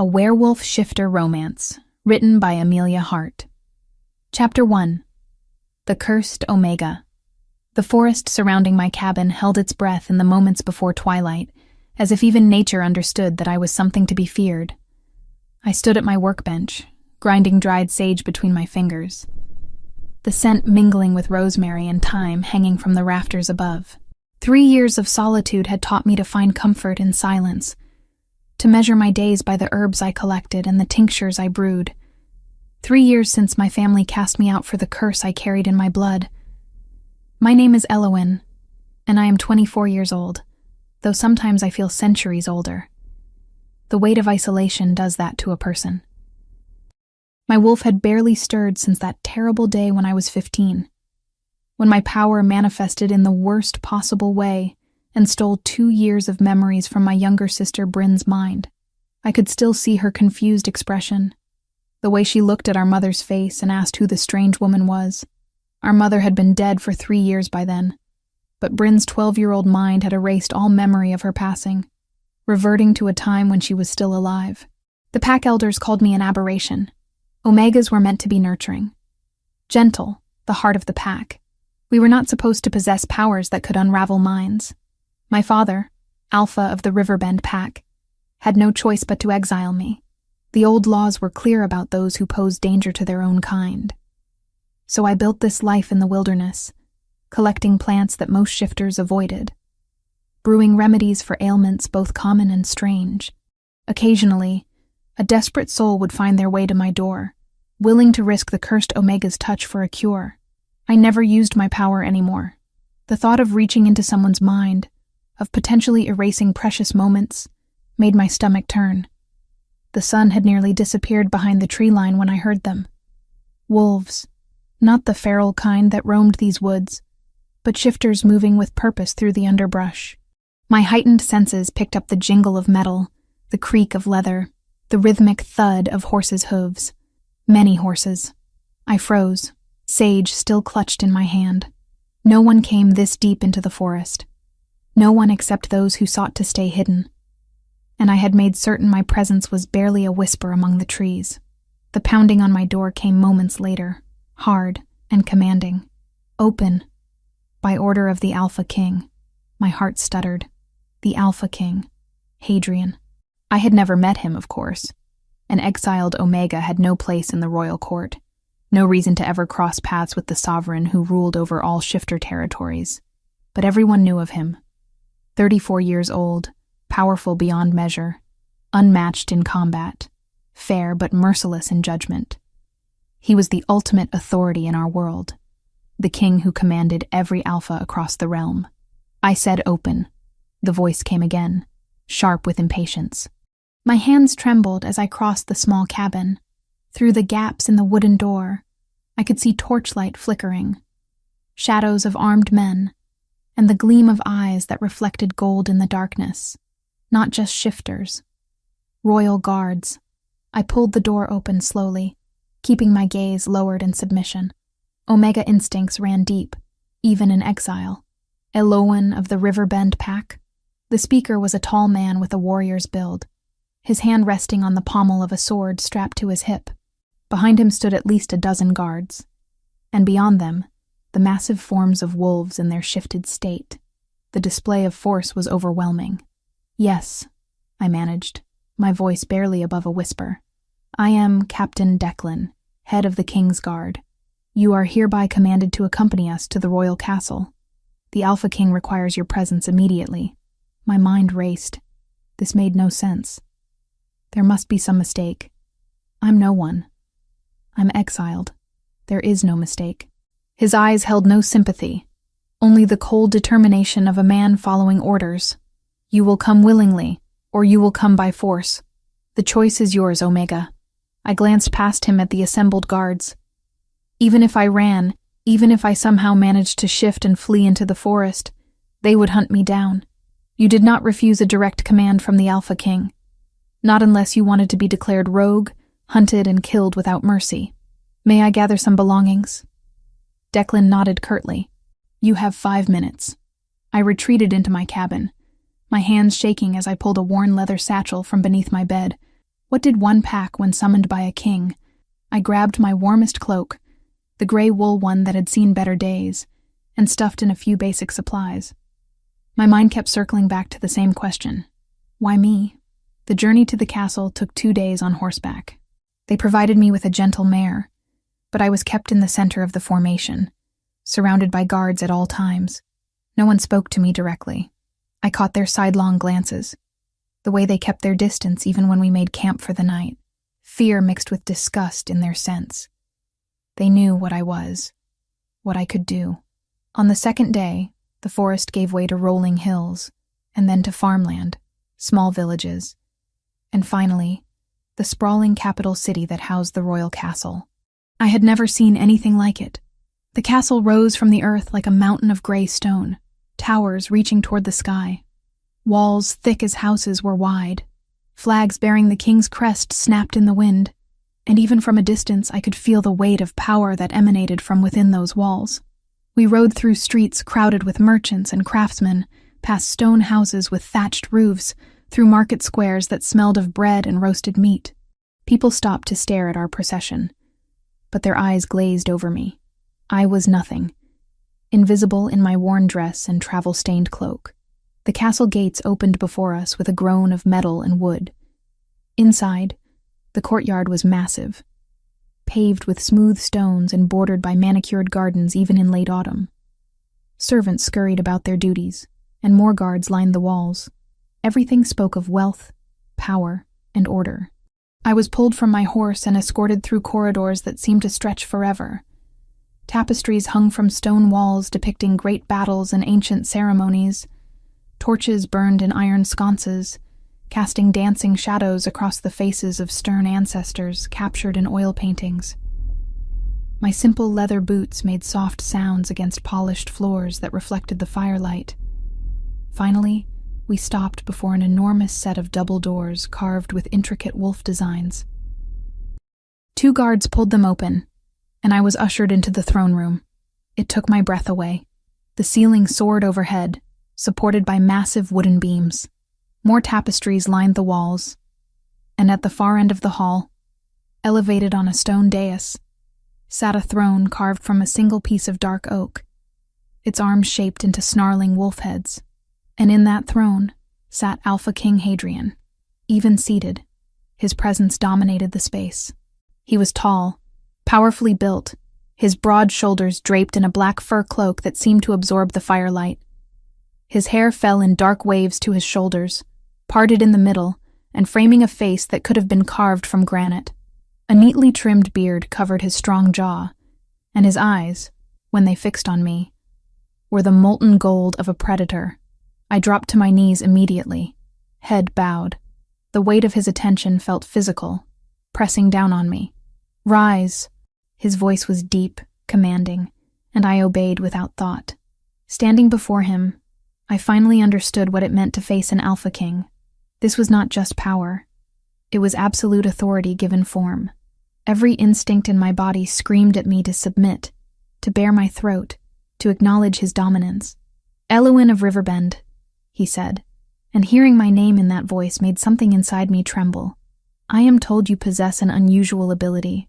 A Werewolf Shifter Romance, written by Amelia Hart. Chapter 1. The Cursed Omega. The forest surrounding my cabin held its breath in the moments before twilight, as if even nature understood that I was something to be feared. I stood at my workbench, grinding dried sage between my fingers, the scent mingling with rosemary and thyme hanging from the rafters above. 3 years of solitude had taught me to find comfort in silence, to measure my days by the herbs I collected and the tinctures I brewed. 3 years since my family cast me out for the curse I carried in my blood. My name is Elowen, and I am 24 years old, though sometimes I feel centuries older. The weight of isolation does that to a person. My wolf had barely stirred since that terrible day when I was 15, when my power manifested in the worst possible way and stole 2 years of memories from my younger sister Bryn's mind. I could still see her confused expression, the way she looked at our mother's face and asked who the strange woman was. Our mother had been dead for 3 years by then, but Bryn's 12-year-old mind had erased all memory of her passing, reverting to a time when she was still alive. The pack elders called me an aberration. Omegas were meant to be nurturing, gentle, the heart of the pack. We were not supposed to possess powers that could unravel minds. My father, Alpha of the Riverbend Pack, had no choice but to exile me. The old laws were clear about those who posed danger to their own kind. So I built this life in the wilderness, collecting plants that most shifters avoided, brewing remedies for ailments both common and strange. Occasionally, a desperate soul would find their way to my door, willing to risk the cursed Omega's touch for a cure. I never used my power anymore. The thought of reaching into someone's mind, of potentially erasing precious moments, made my stomach turn. The sun had nearly disappeared behind the tree line when I heard them. Wolves, not the feral kind that roamed these woods, but shifters moving with purpose through the underbrush. My heightened senses picked up the jingle of metal, the creak of leather, the rhythmic thud of horses' hooves. Many horses. I froze, sage still clutched in my hand. No one came this deep into the forest. No one except those who sought to stay hidden. And I had made certain my presence was barely a whisper among the trees. The pounding on my door came moments later, hard and commanding. Open. By order of the Alpha King. My heart stuttered. The Alpha King. Hadrian. I had never met him, of course. An exiled Omega had no place in the royal court. No reason to ever cross paths with the sovereign who ruled over all shifter territories. But everyone knew of him. 34 years old, powerful beyond measure, unmatched in combat, fair but merciless in judgment. He was the ultimate authority in our world, the king who commanded every alpha across the realm. I said open. The voice came again, sharp with impatience. My hands trembled as I crossed the small cabin. Through the gaps in the wooden door, I could see torchlight flickering, shadows of armed men, and the gleam of eyes that reflected gold in the darkness. Not just shifters. Royal guards. I pulled the door open slowly, keeping my gaze lowered in submission. Omega instincts ran deep, even in exile. Elowen of the Riverbend Pack. The speaker was a tall man with a warrior's build, his hand resting on the pommel of a sword strapped to his hip. Behind him stood at least a dozen guards, and beyond them, the massive forms of wolves in their shifted state. The display of force was overwhelming. Yes, I managed, my voice barely above a whisper. I am Captain Declan, head of the King's Guard. You are hereby commanded to accompany us to the royal castle. The Alpha King requires your presence immediately. My mind raced. This made no sense. There must be some mistake. I'm no one. I'm exiled. There is no mistake. His eyes held no sympathy, only the cold determination of a man following orders. You will come willingly, or you will come by force. The choice is yours, Omega. I glanced past him at the assembled guards. Even if I ran, even if I somehow managed to shift and flee into the forest, they would hunt me down. You did not refuse a direct command from the Alpha King. Not unless you wanted to be declared rogue, hunted and killed without mercy. May I gather some belongings? Declan nodded curtly. You have 5 minutes. I retreated into my cabin, my hands shaking as I pulled a worn leather satchel from beneath my bed. What did one pack when summoned by a king? I grabbed my warmest cloak, the gray wool one that had seen better days, and stuffed in a few basic supplies. My mind kept circling back to the same question. Why me? The journey to the castle took 2 days on horseback. They provided me with a gentle mare, but I was kept in the center of the formation, surrounded by guards at all times. No one spoke to me directly. I caught their sidelong glances, the way they kept their distance even when we made camp for the night, fear mixed with disgust in their sense. They knew what I was, what I could do. On the second day, the forest gave way to rolling hills, and then to farmland, small villages, and finally, the sprawling capital city that housed the royal castle. I had never seen anything like it. The castle rose from the earth like a mountain of gray stone, towers reaching toward the sky. Walls thick as houses were wide. Flags bearing the king's crest snapped in the wind, and even from a distance I could feel the weight of power that emanated from within those walls. We rode through streets crowded with merchants and craftsmen, past stone houses with thatched roofs, through market squares that smelled of bread and roasted meat. People stopped to stare at our procession, but their eyes glazed over me. I was nothing, invisible in my worn dress and travel-stained cloak. The castle gates opened before us with a groan of metal and wood. Inside, the courtyard was massive, paved with smooth stones and bordered by manicured gardens even in late autumn. Servants scurried about their duties, and more guards lined the walls. Everything spoke of wealth, power, and order. I was pulled from my horse and escorted through corridors that seemed to stretch forever. Tapestries hung from stone walls depicting great battles and ancient ceremonies. Torches burned in iron sconces, casting dancing shadows across the faces of stern ancestors captured in oil paintings. My simple leather boots made soft sounds against polished floors that reflected the firelight. Finally, we stopped before an enormous set of double doors carved with intricate wolf designs. 2 guards pulled them open, and I was ushered into the throne room. It took my breath away. The ceiling soared overhead, supported by massive wooden beams. More tapestries lined the walls, and at the far end of the hall, elevated on a stone dais, sat a throne carved from a single piece of dark oak, its arms shaped into snarling wolf heads. And in that throne sat Alpha King Hadrian, even seated. His presence dominated the space. He was tall, powerfully built, his broad shoulders draped in a black fur cloak that seemed to absorb the firelight. His hair fell in dark waves to his shoulders, parted in the middle, and framing a face that could have been carved from granite. A neatly trimmed beard covered his strong jaw, and his eyes, when they fixed on me, were the molten gold of a predator. I dropped to my knees immediately, head bowed. The weight of his attention felt physical, pressing down on me. "Rise." His voice was deep, commanding, and I obeyed without thought. Standing before him, I finally understood what it meant to face an Alpha King. This was not just power. It was absolute authority given form. Every instinct in my body screamed at me to submit, to bare my throat, to acknowledge his dominance. "Eloin of Riverbend," he said, and hearing my name in that voice made something inside me tremble. "I am told you possess an unusual ability,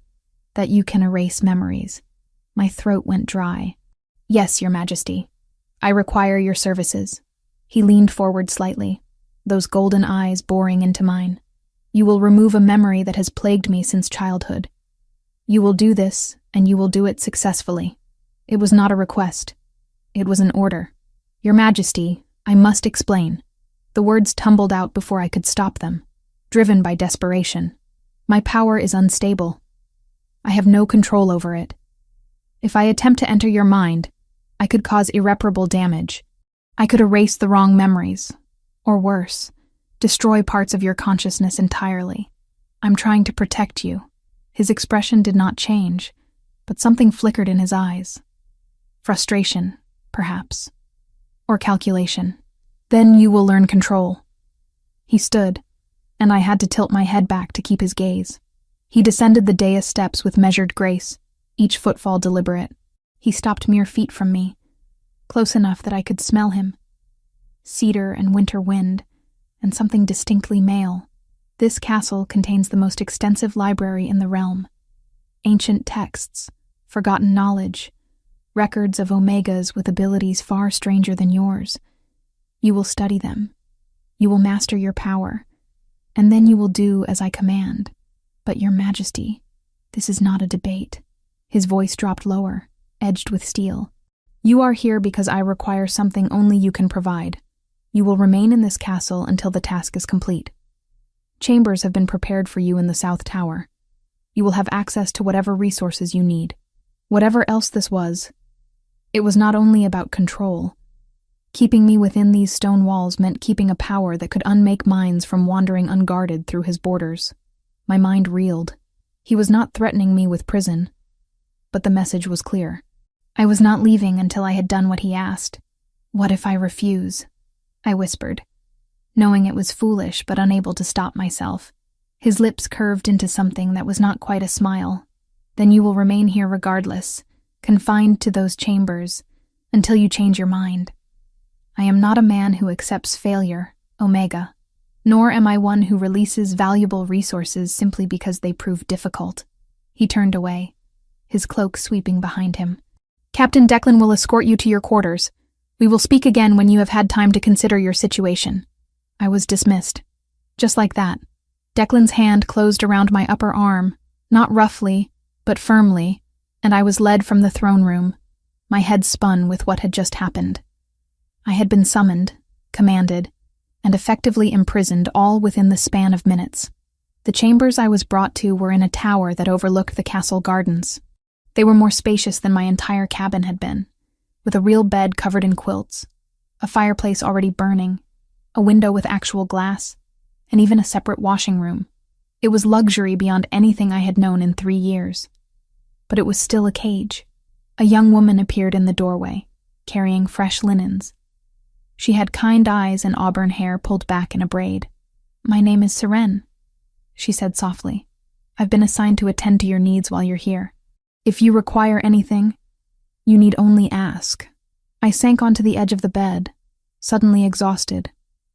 that you can erase memories." My throat went dry. "Yes, Your Majesty. I require your services." He leaned forward slightly, those golden eyes boring into mine. "You will remove a memory that has plagued me since childhood. You will do this, and you will do it successfully." It was not a request. It was an order. "Your Majesty, I must explain." The words tumbled out before I could stop them, driven by desperation. "My power is unstable. I have no control over it. If I attempt to enter your mind, I could cause irreparable damage. I could erase the wrong memories, or worse, destroy parts of your consciousness entirely. I'm trying to protect you." His expression did not change, but something flickered in his eyes. Frustration, perhaps, or calculation. "Then you will learn control." He stood, and I had to tilt my head back to keep his gaze. He descended the dais steps with measured grace, each footfall deliberate. He stopped mere feet from me, close enough that I could smell him. Cedar and winter wind, and something distinctly male. This castle contains the most extensive library in the realm. Ancient texts, forgotten knowledge, records of Omegas with abilities far stranger than yours. You will study them. You will master your power, and then you will do as I command. But your majesty, this is not a debate. His voice dropped lower, edged with steel. You are here because I require something only you can provide. You will remain in this castle until the task is complete. Chambers have been prepared for you in the South Tower. You will have access to whatever resources you need. Whatever else this was, it was not only about control. Keeping me within these stone walls meant keeping a power that could unmake minds from wandering unguarded through his borders. My mind reeled. He was not threatening me with prison, but the message was clear. I was not leaving until I had done what he asked. What if I refuse? I whispered, knowing it was foolish but unable to stop myself. His lips curved into something that was not quite a smile. Then you will remain here regardless, confined to those chambers, until you change your mind. I am not a man who accepts failure, Omega, nor am I one who releases valuable resources simply because they prove difficult. He turned away, his cloak sweeping behind him. Captain Declan will escort you to your quarters. We will speak again when you have had time to consider your situation. I was dismissed. Just like that. Declan's hand closed around my upper arm, not roughly, but firmly, and I was led from the throne room. My head spun with what had just happened. I had been summoned, commanded, and effectively imprisoned all within the span of minutes. The chambers I was brought to were in a tower that overlooked the castle gardens. They were more spacious than my entire cabin had been, with a real bed covered in quilts, a fireplace already burning, a window with actual glass, and even a separate washing room. It was luxury beyond anything I had known in 3 years. But it was still a cage. A young woman appeared in the doorway, carrying fresh linens. She had kind eyes and auburn hair pulled back in a braid. "My name is Seren," she said softly. "I've been assigned to attend to your needs while you're here. If you require anything, you need only ask." I sank onto the edge of the bed, suddenly exhausted.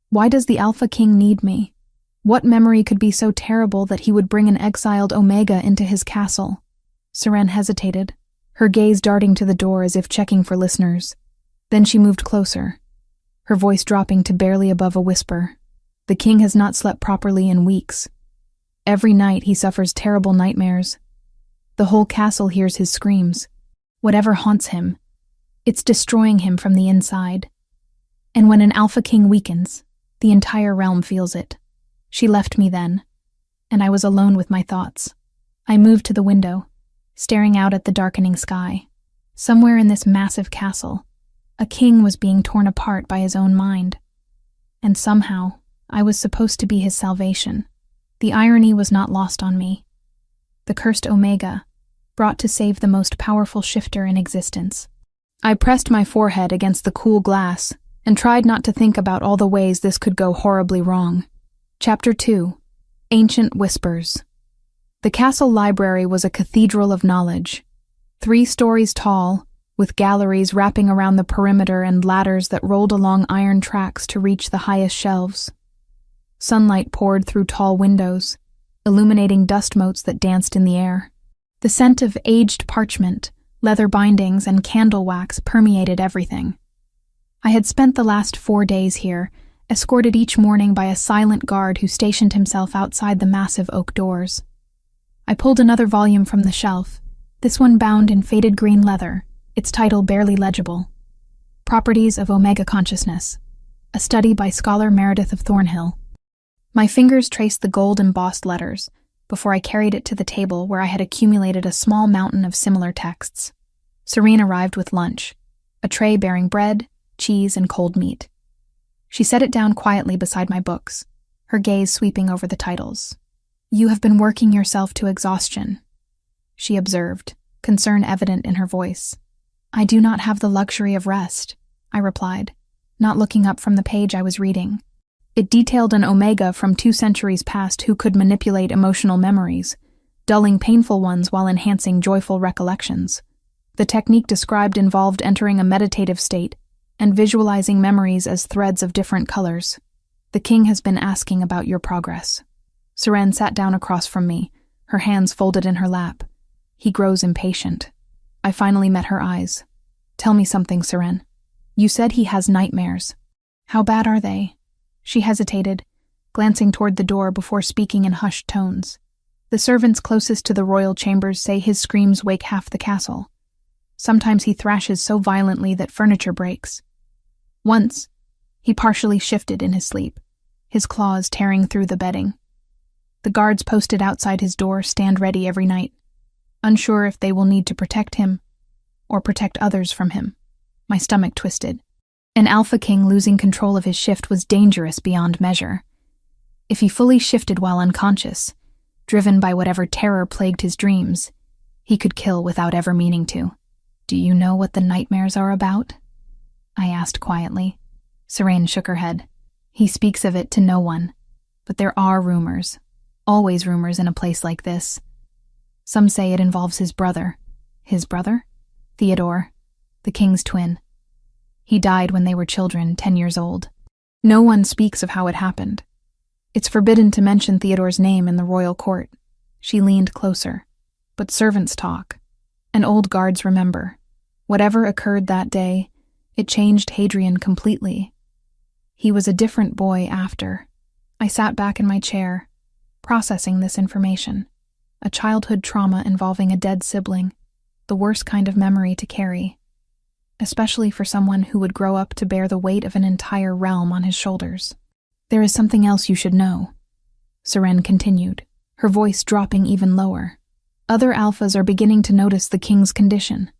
Why does the Alpha King need me? What memory could be so terrible that he would bring an exiled Omega into his castle? Seren hesitated, her gaze darting to the door as if checking for listeners. Then she moved closer, her voice dropping to barely above a whisper. "The king has not slept properly in weeks. Every night he suffers terrible nightmares. The whole castle hears his screams. Whatever haunts him, it's destroying him from the inside. And when an Alpha King weakens, the entire realm feels it." She left me then, and I was alone with my thoughts. I moved to the window, staring out at the darkening sky. Somewhere in this massive castle, a king was being torn apart by his own mind. And somehow, I was supposed to be his salvation. The irony was not lost on me. The cursed Omega, brought to save the most powerful shifter in existence. I pressed my forehead against the cool glass and tried not to think about all the ways this could go horribly wrong. Chapter 2. Ancient Whispers. The castle library was a cathedral of knowledge, 3 stories tall, with galleries wrapping around the perimeter and ladders that rolled along iron tracks to reach the highest shelves. Sunlight poured through tall windows, illuminating dust motes that danced in the air. The scent of aged parchment, leather bindings, and candle wax permeated everything. I had spent the last 4 days here, escorted each morning by a silent guard who stationed himself outside the massive oak doors. I pulled another volume from the shelf, this one bound in faded green leather, its title barely legible. Properties of Omega Consciousness, a study by scholar Meredith of Thornhill. My fingers traced the gold-embossed letters before I carried it to the table where I had accumulated a small mountain of similar texts. Serene arrived with lunch, a tray bearing bread, cheese, and cold meat. She set it down quietly beside my books, her gaze sweeping over the titles. "You have been working yourself to exhaustion," she observed, concern evident in her voice. "I do not have the luxury of rest," I replied, not looking up from the page I was reading. It detailed an Omega from 2 centuries past who could manipulate emotional memories, dulling painful ones while enhancing joyful recollections. The technique described involved entering a meditative state and visualizing memories as threads of different colors. "The king has been asking about your progress." Seren sat down across from me, her hands folded in her lap. He grows impatient. I finally met her eyes. Tell me something, Seren. You said he has nightmares. How bad are they? She hesitated, glancing toward the door before speaking in hushed tones. The servants closest to the royal chambers say his screams wake half the castle. Sometimes he thrashes so violently that furniture breaks. Once, he partially shifted in his sleep, his claws tearing through the bedding. The guards posted outside his door stand ready every night, unsure if they will need to protect him or protect others from him. My stomach twisted. An Alpha King losing control of his shift was dangerous beyond measure. If he fully shifted while unconscious, driven by whatever terror plagued his dreams, he could kill without ever meaning to. Do you know what the nightmares are about? I asked quietly. Seren shook her head. He speaks of it to no one, but there are rumors. Always rumors in a place like this. Some say it involves his brother. His brother? Theodore, the king's twin. He died when they were children, 10 years old. No one speaks of how it happened. It's forbidden to mention Theodore's name in the royal court. She leaned closer. But servants talk, and old guards remember. Whatever occurred that day, it changed Hadrian completely. He was a different boy after. I sat back in my chair, processing this information. A childhood trauma involving a dead sibling, the worst kind of memory to carry, especially for someone who would grow up to bear the weight of an entire realm on his shoulders. There is something else you should know, Seren continued, her voice dropping even lower. Other alphas are beginning to notice the king's condition.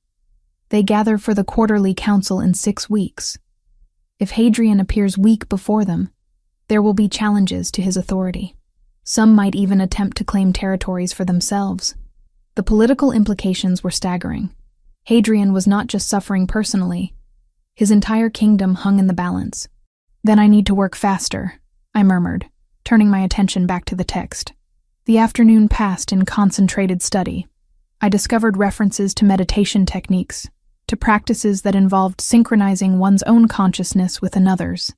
They gather for the quarterly council in 6 weeks. If Hadrian appears weak before them, there will be challenges to his authority. Some might even attempt to claim territories for themselves. The political implications were staggering. Hadrian was not just suffering personally. His entire kingdom hung in the balance. Then I need to work faster, I murmured, turning my attention back to the text. The afternoon passed in concentrated study. I discovered references to meditation techniques, to practices that involved synchronizing one's own consciousness with another's,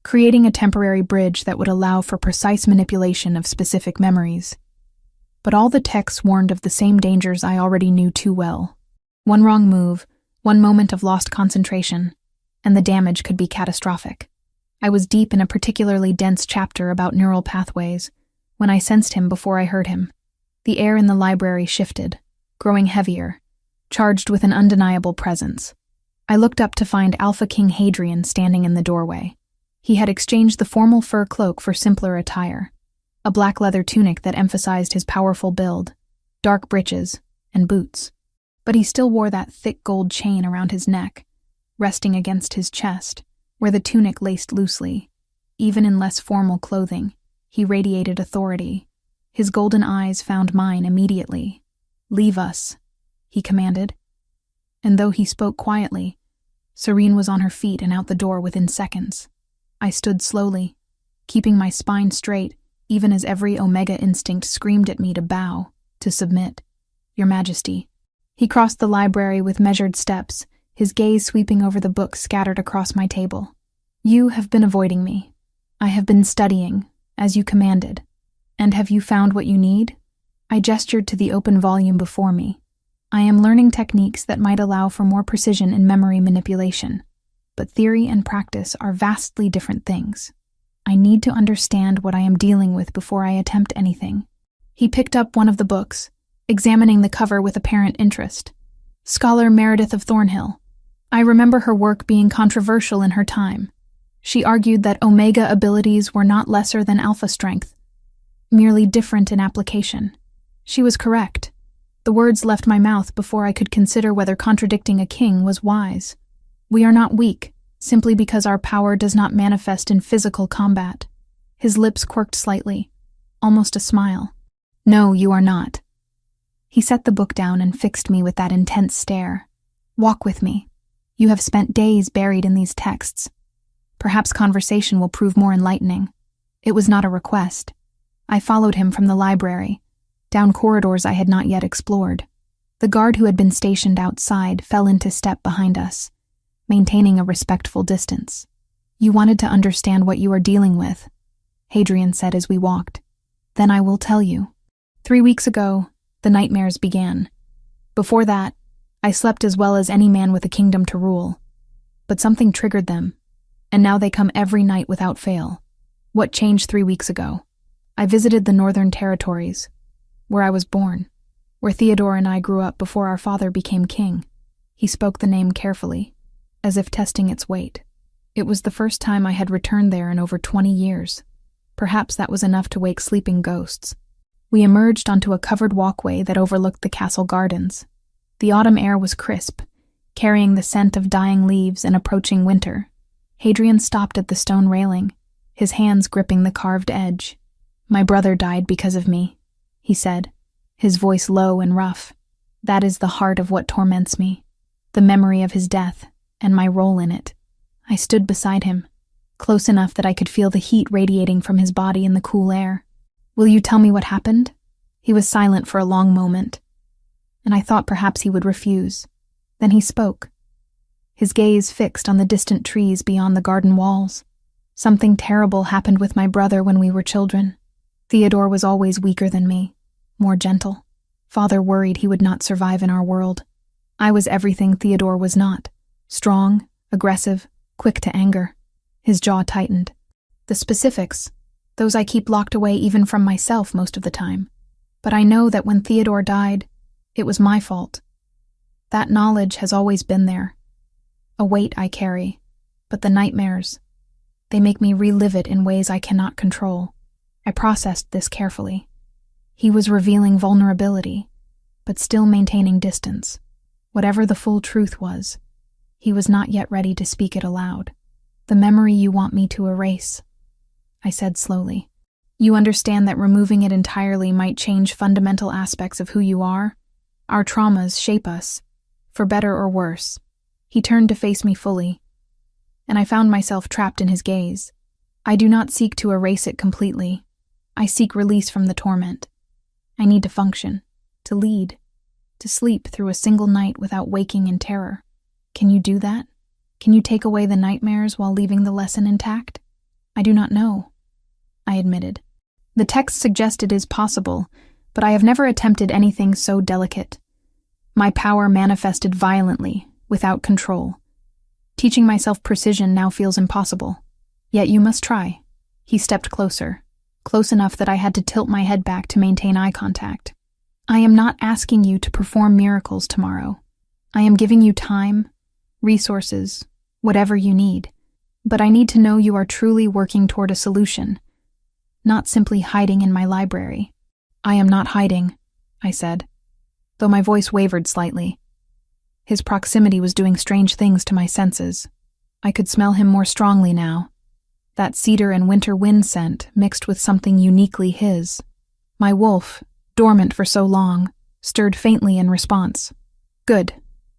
creating a temporary bridge that would allow for precise manipulation of specific memories. But all the texts warned of the same dangers I already knew too well. One wrong move, one moment of lost concentration, and the damage could be catastrophic. I was deep in a particularly dense chapter about neural pathways when I sensed him before I heard him. The air in the library shifted, growing heavier, charged with an undeniable presence. I looked up to find Alpha King Hadrian standing in the doorway. He had exchanged the formal fur cloak for simpler attire, a black leather tunic that emphasized his powerful build, dark breeches, and boots. But he still wore that thick gold chain around his neck, resting against his chest, where the tunic laced loosely. Even in less formal clothing, he radiated authority. His golden eyes found mine immediately. "Leave us," he commanded. And though he spoke quietly, Seren was on her feet and out the door within seconds. I stood slowly, keeping my spine straight, even as every Omega instinct screamed at me to bow, to submit. "Your Majesty." He crossed the library with measured steps, his gaze sweeping over the books scattered across my table. "You have been avoiding me. I have been studying, as you commanded. And have you found what you need?" I gestured to the open volume before me. "I am learning techniques that might allow for more precision in memory manipulation. But theory and practice are vastly different things. I need to understand what I am dealing with before I attempt anything." He picked up one of the books, examining the cover with apparent interest. Scholar Meredith of Thornhill. I remember her work being controversial in her time. She argued that Omega abilities were not lesser than Alpha strength, merely different in application. She was correct. The words left my mouth before I could consider whether contradicting a king was wise. We are not weak, simply because our power does not manifest in physical combat. His lips quirked slightly, almost a smile. "No, you are not." He set the book down and fixed me with that intense stare. "Walk with me. You have spent days buried in these texts. Perhaps conversation will prove more enlightening." It was not a request. I followed him from the library, down corridors I had not yet explored. The guard who had been stationed outside fell into step behind us, maintaining a respectful distance. "You wanted to understand what you are dealing with," Hadrian said as we walked. Then I will tell you. 3 weeks ago, the nightmares began. Before that, I slept as well as any man with a kingdom to rule. But something triggered them, and now they come every night without fail. What changed 3 weeks ago? I visited the Northern Territories, where I was born, where Theodore and I grew up before our father became king. He spoke the name carefully, as if testing its weight. It was the first time I had returned there in over 20 years. Perhaps that was enough to wake sleeping ghosts. We emerged onto a covered walkway that overlooked the castle gardens. The autumn air was crisp, carrying the scent of dying leaves and approaching winter. Hadrian stopped at the stone railing, his hands gripping the carved edge. "My brother died because of me," he said, his voice low and rough. "That is the heart of what torments me, the memory of his death and my role in it." I stood beside him, close enough that I could feel the heat radiating from his body in the cool air. "Will you tell me what happened?" He was silent for a long moment, and I thought perhaps he would refuse. Then he spoke, his gaze fixed on the distant trees beyond the garden walls. "Something terrible happened with my brother when we were children. Theodore was always weaker than me, more gentle. Father worried he would not survive in our world. I was everything Theodore was not: strong, aggressive, quick to anger." His jaw tightened. "The specifics, those I keep locked away even from myself most of the time. But I know that when Theodore died, it was my fault. That knowledge has always been there. A weight I carry, but the nightmares, they make me relive it in ways I cannot control." I processed this carefully. He was revealing vulnerability, but still maintaining distance. Whatever the full truth was, he was not yet ready to speak it aloud. "The memory you want me to erase," I said slowly. "You understand that removing it entirely might change fundamental aspects of who you are? Our traumas shape us, for better or worse." He turned to face me fully, and I found myself trapped in his gaze. "I do not seek to erase it completely. I seek release from the torment. I need to function, to lead, to sleep through a single night without waking in terror. Can you do that? Can you take away the nightmares while leaving the lesson intact?" "I do not know," I admitted. "The text suggests it is possible, but I have never attempted anything so delicate. My power manifested violently, without control. Teaching myself precision now feels impossible. Yet you must try." He stepped closer, close enough that I had to tilt my head back to maintain eye contact. "I am not asking you to perform miracles tomorrow. I am giving you time, resources, whatever you need. But I need to know you are truly working toward a solution, not simply hiding in my library." "I am not hiding," I said, though my voice wavered slightly. His proximity was doing strange things to my senses. I could smell him more strongly now. That cedar and winter wind scent mixed with something uniquely his. My wolf, dormant for so long, stirred faintly in response. "Good."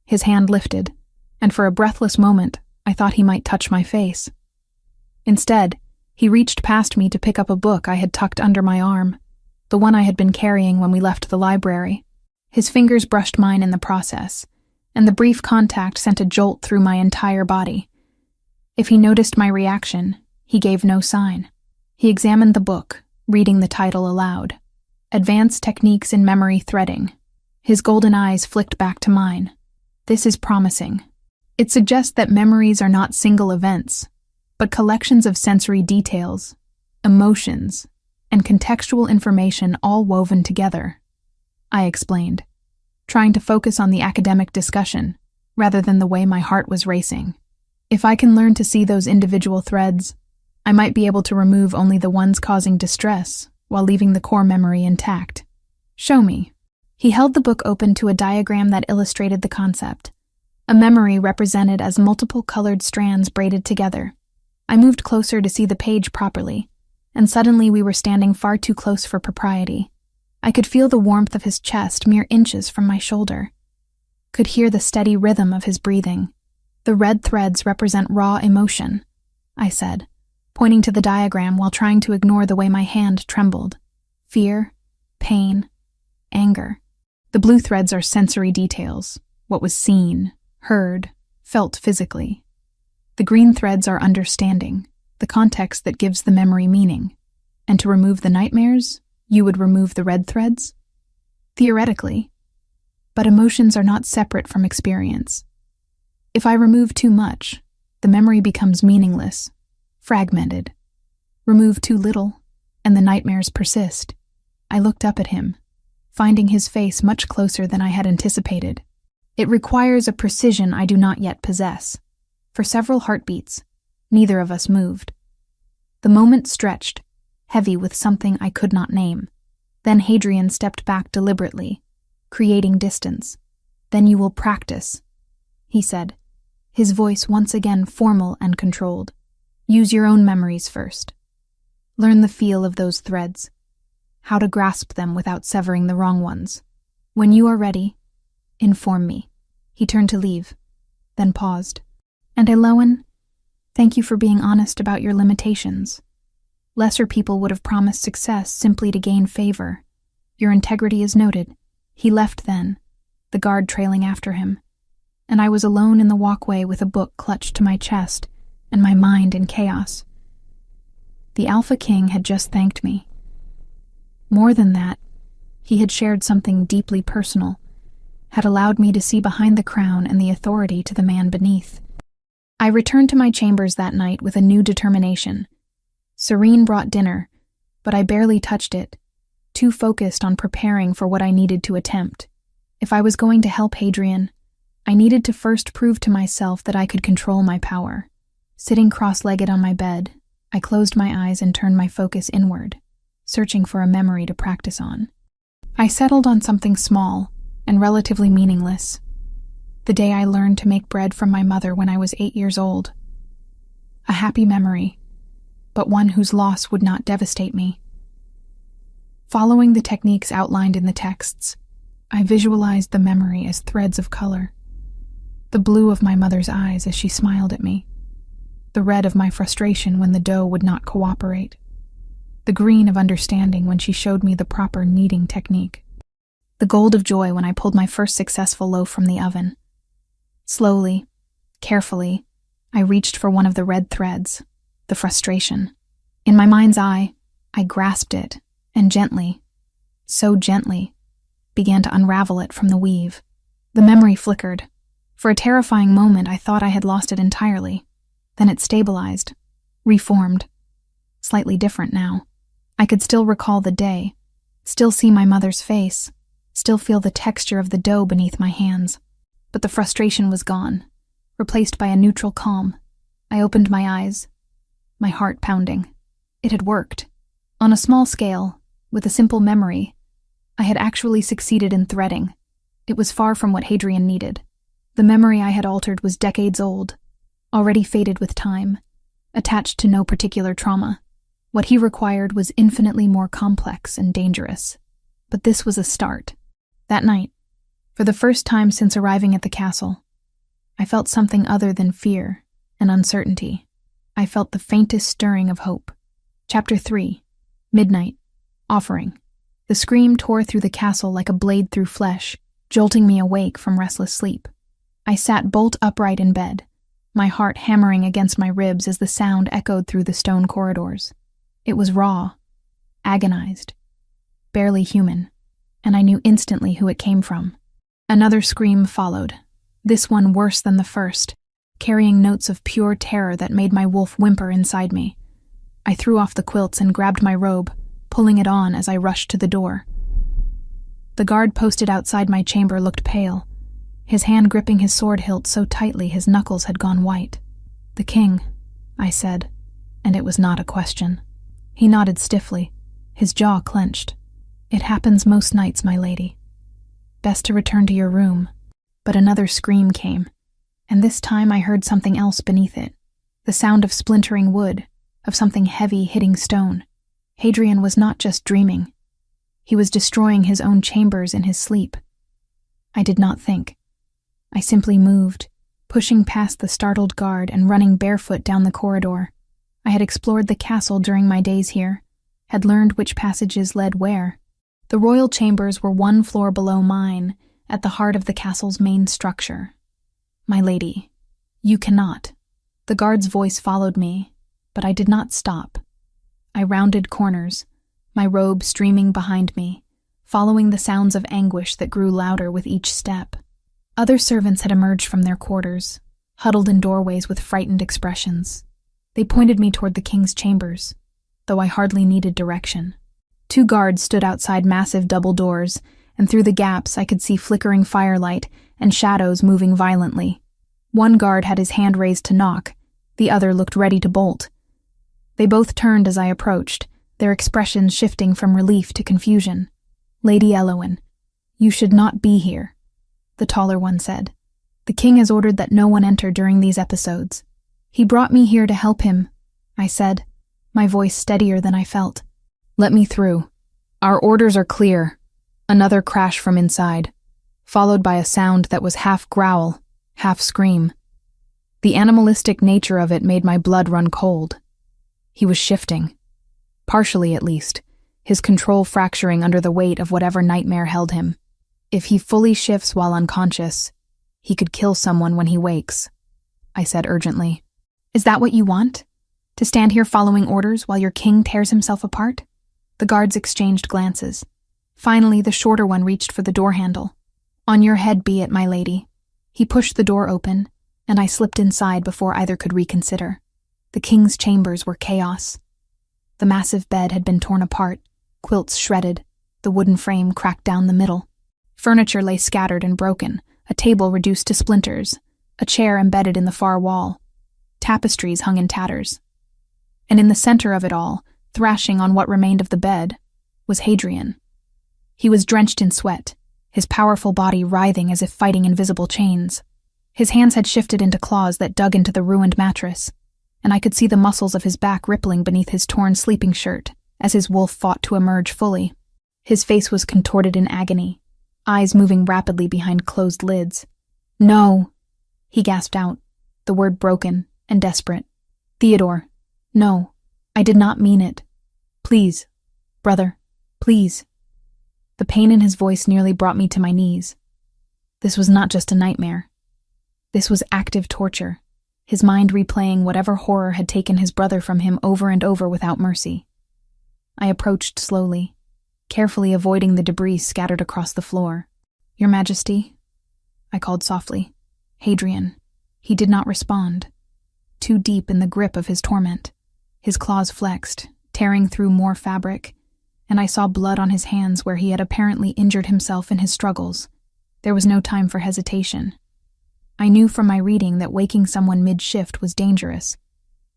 His hand lifted, and for a breathless moment, I thought he might touch my face. Instead, he reached past me to pick up a book I had tucked under my arm, the one I had been carrying when we left the library. His fingers brushed mine in the process, and the brief contact sent a jolt through my entire body. If he noticed my reaction, he gave no sign. He examined the book, reading the title aloud. "Advanced Techniques in Memory Threading." His golden eyes flicked back to mine. "This is promising. It suggests that memories are not single events, but collections of sensory details, emotions, and contextual information all woven together," I explained, trying to focus on the academic discussion rather than the way my heart was racing. "If I can learn to see those individual threads, I might be able to remove only the ones causing distress while leaving the core memory intact." "Show me." He held the book open to a diagram that illustrated the concept, a memory represented as multiple colored strands braided together. I moved closer to see the page properly, and suddenly we were standing far too close for propriety. I could feel the warmth of his chest mere inches from my shoulder, could hear the steady rhythm of his breathing. "The red threads represent raw emotion," I said, pointing to the diagram while trying to ignore the way my hand trembled. "Fear, pain, anger. The blue threads are sensory details, what was seen, heard, felt physically. The green threads are understanding, the context that gives the memory meaning. And to remove the nightmares, You would remove the red threads? Theoretically. But emotions are not separate from experience. If I remove too much, the memory becomes meaningless, fragmented. Remove too little, and the nightmares persist. I looked up at him, finding his face much closer than I had anticipated. It requires a precision I do not yet possess. For several heartbeats, neither of us moved. The moment stretched, heavy with something I could not name. Then Hadrian stepped back deliberately, creating distance. "Then you will practice," he said, his voice once again formal and controlled. "Use your own memories first. Learn the feel of those threads, how to grasp them without severing the wrong ones. When you are ready, inform me." He turned to leave, then paused. "And Eloan, thank you for being honest about your limitations. Lesser people would have promised success simply to gain favor. Your integrity is noted." He left then, the guard trailing after him, and I was alone in the walkway with a book clutched to my chest and my mind in chaos. The Alpha King had just thanked me. More than that, he had shared something deeply personal, had allowed me to see behind the crown and the authority to the man beneath. I returned to my chambers that night with a new determination. Serene brought dinner, but I barely touched it, too focused on preparing for what I needed to attempt. If I was going to help Hadrian, I needed to first prove to myself that I could control my power. Sitting cross-legged on my bed, I closed my eyes and turned my focus inward, searching for a memory to practice on. I settled on something small and relatively meaningless. The day I learned to make bread from my mother when I was 8 years old. A happy memory, but one whose loss would not devastate me. Following the techniques outlined in the texts, I visualized the memory as threads of color. The blue of my mother's eyes as she smiled at me. The red of my frustration when the dough would not cooperate. The green of understanding when she showed me the proper kneading technique. The gold of joy when I pulled my first successful loaf from the oven. Slowly, carefully, I reached for one of the red threads, the frustration. In my mind's eye, I grasped it, and gently, so gently, began to unravel it from the weave. The memory flickered. For a terrifying moment, I thought I had lost it entirely. Then it stabilized, reformed. Slightly different now. I could still recall the day, still see my mother's face, still feel the texture of the dough beneath my hands. But the frustration was gone, replaced by a neutral calm. I opened my eyes, my heart pounding. It had worked. On a small scale, with a simple memory, I had actually succeeded in threading. It was far from what Hadrian needed. The memory I had altered was decades old, already faded with time, attached to no particular trauma. What he required was infinitely more complex and dangerous. But this was a start. That night, for the first time since arriving at the castle, I felt something other than fear and uncertainty. I felt the faintest stirring of hope. Chapter 3. Midnight. Offering. The scream tore through the castle like a blade through flesh, jolting me awake from restless sleep. I sat bolt upright in bed, my heart hammering against my ribs as the sound echoed through the stone corridors. It was raw, agonized, barely human, and I knew instantly who it came from. Another scream followed, this one worse than the first, carrying notes of pure terror that made my wolf whimper inside me. I threw off the quilts and grabbed my robe, pulling it on as I rushed to the door. The guard posted outside my chamber looked pale, his hand gripping his sword hilt so tightly his knuckles had gone white. "The king," I said, and it was not a question. He nodded stiffly, his jaw clenched. "It happens most nights, my lady. Best to return to your room." But another scream came, and this time I heard something else beneath it, the sound of splintering wood, of something heavy hitting stone. Hadrian was not just dreaming. He was destroying his own chambers in his sleep. I did not think. I simply moved, pushing past the startled guard and running barefoot down the corridor. I had explored the castle during my days here, had learned which passages led where. The royal chambers were one floor below mine, at the heart of the castle's main structure. "My lady, you cannot." The guard's voice followed me, but I did not stop. I rounded corners, my robe streaming behind me, following the sounds of anguish that grew louder with each step. Other servants had emerged from their quarters, huddled in doorways with frightened expressions. They pointed me toward the king's chambers, though I hardly needed direction. 2 guards stood outside massive double doors, and through the gaps I could see flickering firelight and shadows moving violently. One guard had his hand raised to knock, the other looked ready to bolt. They both turned as I approached, their expressions shifting from relief to confusion. "Lady Elowen, you should not be here," the taller one said. "The king has ordered that no one enter during these episodes." "He brought me here to help him," I said, my voice steadier than I felt. "Let me through. Our orders are clear." Another crash from inside, followed by a sound that was half growl, half scream. The animalistic nature of it made my blood run cold. He was shifting. Partially, at least, his control fracturing under the weight of whatever nightmare held him. If he fully shifts while unconscious, he could kill someone when he wakes, I said urgently. "Is that what you want? To stand here following orders while your king tears himself apart?" The guards exchanged glances. Finally, the shorter one reached for the door handle. "On your head be it, my lady." He pushed the door open, and I slipped inside before either could reconsider. The king's chambers were chaos. The massive bed had been torn apart, quilts shredded, the wooden frame cracked down the middle. Furniture lay scattered and broken, a table reduced to splinters, a chair embedded in the far wall. Tapestries hung in tatters. And in the center of it all, thrashing on what remained of the bed, was Hadrian. He was drenched in sweat, his powerful body writhing as if fighting invisible chains. His hands had shifted into claws that dug into the ruined mattress, and I could see the muscles of his back rippling beneath his torn sleeping shirt as his wolf fought to emerge fully. His face was contorted in agony, eyes moving rapidly behind closed lids. "No," he gasped out, the word broken and desperate. "Theodore, no, I did not mean it. Please, brother, please." The pain in his voice nearly brought me to my knees. This was not just a nightmare. This was active torture, his mind replaying whatever horror had taken his brother from him over and over without mercy. I approached slowly, carefully avoiding the debris scattered across the floor. "Your Majesty," I called softly. "Hadrian." He did not respond, too deep in the grip of his torment. His claws flexed, tearing through more fabric, and I saw blood on his hands where he had apparently injured himself in his struggles. There was no time for hesitation. I knew from my reading that waking someone mid-shift was dangerous.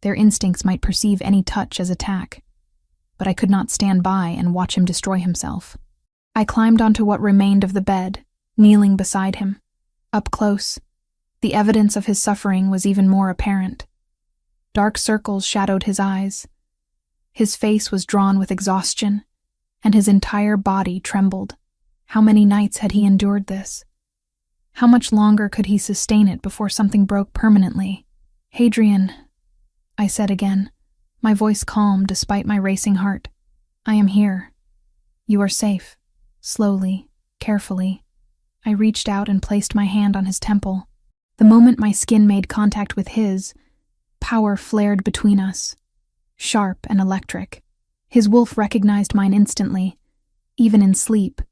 Their instincts might perceive any touch as attack, but I could not stand by and watch him destroy himself. I climbed onto what remained of the bed, kneeling beside him. Up close, the evidence of his suffering was even more apparent. Dark circles shadowed his eyes. His face was drawn with exhaustion, and his entire body trembled. How many nights had he endured this? How much longer could he sustain it before something broke permanently? "Hadrian," I said again, my voice calm despite my racing heart. "I am here. You are safe." Slowly, carefully, I reached out and placed my hand on his temple. The moment my skin made contact with his, power flared between us, sharp and electric. His wolf recognized mine instantly, even in sleep,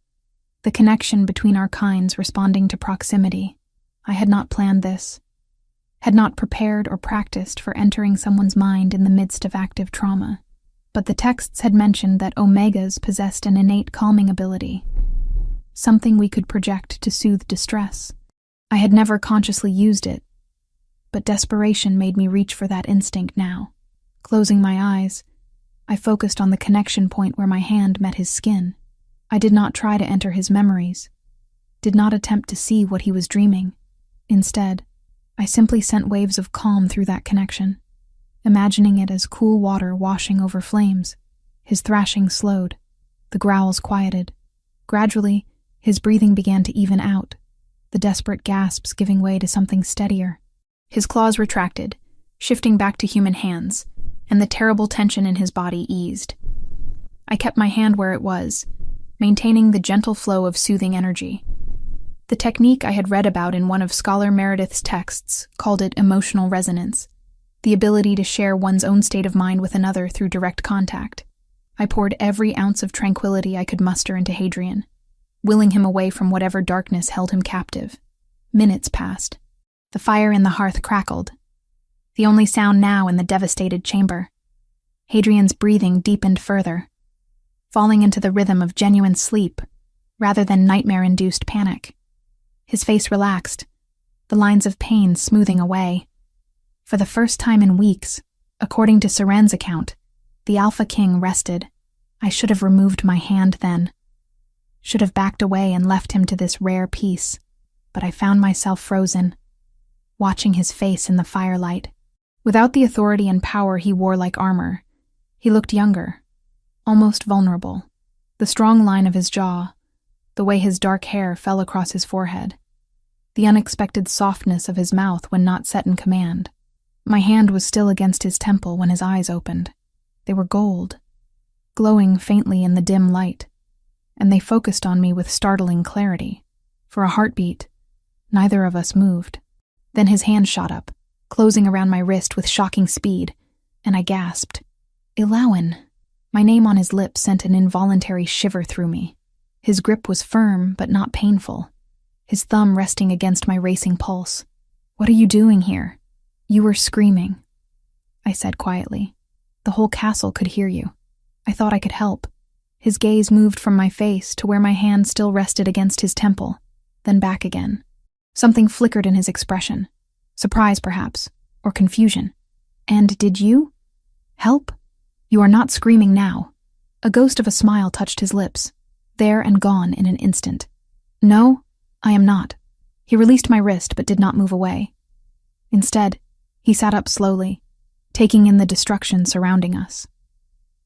the connection between our kinds responding to proximity. I had not planned this, had not prepared or practiced for entering someone's mind in the midst of active trauma. But the texts had mentioned that omegas possessed an innate calming ability, something we could project to soothe distress. I had never consciously used it, but desperation made me reach for that instinct now. Closing my eyes, I focused on the connection point where my hand met his skin. I did not try to enter his memories, did not attempt to see what he was dreaming. Instead, I simply sent waves of calm through that connection, imagining it as cool water washing over flames. His thrashing slowed, the growls quieted. Gradually, his breathing began to even out, the desperate gasps giving way to something steadier. His claws retracted, shifting back to human hands, and the terrible tension in his body eased. I kept my hand where it was, maintaining the gentle flow of soothing energy. The technique I had read about in one of Scholar Meredith's texts called it emotional resonance, the ability to share one's own state of mind with another through direct contact. I poured every ounce of tranquility I could muster into Hadrian, willing him away from whatever darkness held him captive. Minutes passed. The fire in the hearth crackled, the only sound now in the devastated chamber. Hadrian's breathing deepened further, falling into the rhythm of genuine sleep rather than nightmare-induced panic. His face relaxed, the lines of pain smoothing away. For the first time in weeks, according to Seren's account, the Alpha King rested. I should have removed my hand then. Should have backed away and left him to this rare peace, but I found myself frozen, watching his face in the firelight. Without the authority and power he wore like armor, he looked younger, almost vulnerable. The strong line of his jaw, the way his dark hair fell across his forehead, the unexpected softness of his mouth when not set in command. My hand was still against his temple when his eyes opened. They were gold, glowing faintly in the dim light, and they focused on me with startling clarity. For a heartbeat, neither of us moved. Then his hand shot up, closing around my wrist with shocking speed, and I gasped. Ilawan. My name on his lips sent an involuntary shiver through me. His grip was firm but not painful, his thumb resting against my racing pulse. What are you doing here? You were screaming, I said quietly. The whole castle could hear you. I thought I could help. His gaze moved from my face to where my hand still rested against his temple, then back again. Something flickered in his expression. Surprise, perhaps, or confusion. And did you? Help? You are not screaming now. A ghost of a smile touched his lips, there and gone in an instant. No, I am not. He released my wrist but did not move away. Instead, he sat up slowly, taking in the destruction surrounding us.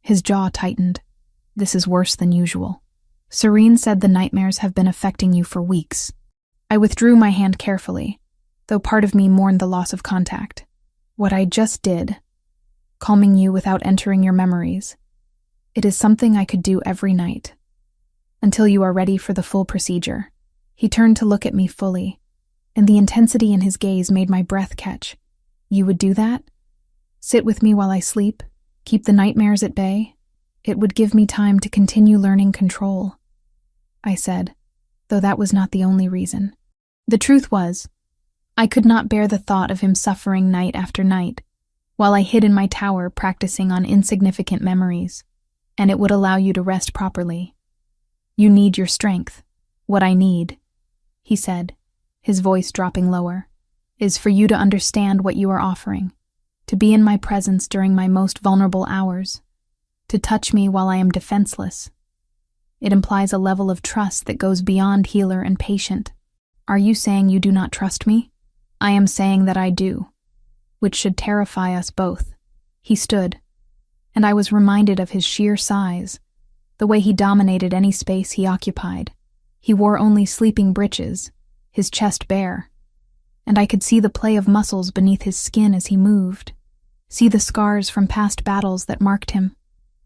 His jaw tightened. This is worse than usual. Serene said the nightmares have been affecting you for weeks. I withdrew my hand carefully, though part of me mourned the loss of contact. What I just did, calming you without entering your memories, it is something I could do every night, until you are ready for the full procedure. He turned to look at me fully, and the intensity in his gaze made my breath catch. You would do that? Sit with me while I sleep? Keep the nightmares at bay? It would give me time to continue learning control, I said, though that was not the only reason. The truth was, I could not bear the thought of him suffering night after night, while I hid in my tower practicing on insignificant memories, and it would allow you to rest properly. You need your strength. What I need, he said, his voice dropping lower, is for you to understand what you are offering, to be in my presence during my most vulnerable hours, to touch me while I am defenseless. It implies a level of trust that goes beyond healer and patient. Are you saying you do not trust me? I am saying that I do, which should terrify us both. He stood, and I was reminded of his sheer size, the way he dominated any space he occupied. He wore only sleeping breeches, his chest bare, and I could see the play of muscles beneath his skin as he moved, see the scars from past battles that marked him.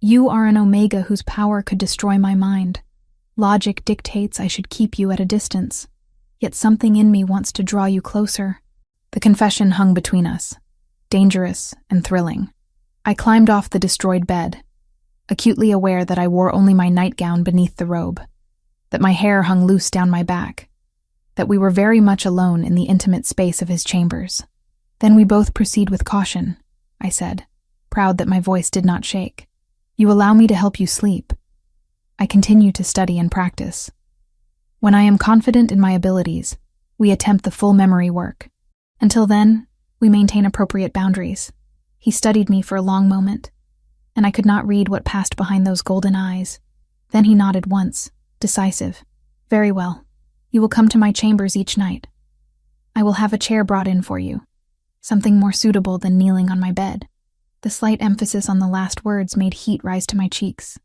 You are an Omega whose power could destroy my mind. Logic dictates I should keep you at a distance, yet something in me wants to draw you closer. The confession hung between us, dangerous and thrilling. I climbed off the destroyed bed, acutely aware that I wore only my nightgown beneath the robe, that my hair hung loose down my back, that we were very much alone in the intimate space of his chambers. Then we both proceed with caution, I said, proud that my voice did not shake. You allow me to help you sleep. I continue to study and practice. When I am confident in my abilities, we attempt the full memory work. Until then, we maintain appropriate boundaries. He studied me for a long moment, and I could not read what passed behind those golden eyes. Then he nodded once, decisive. Very well. You will come to my chambers each night. I will have a chair brought in for you, something more suitable than kneeling on my bed. The slight emphasis on the last words made heat rise to my cheeks,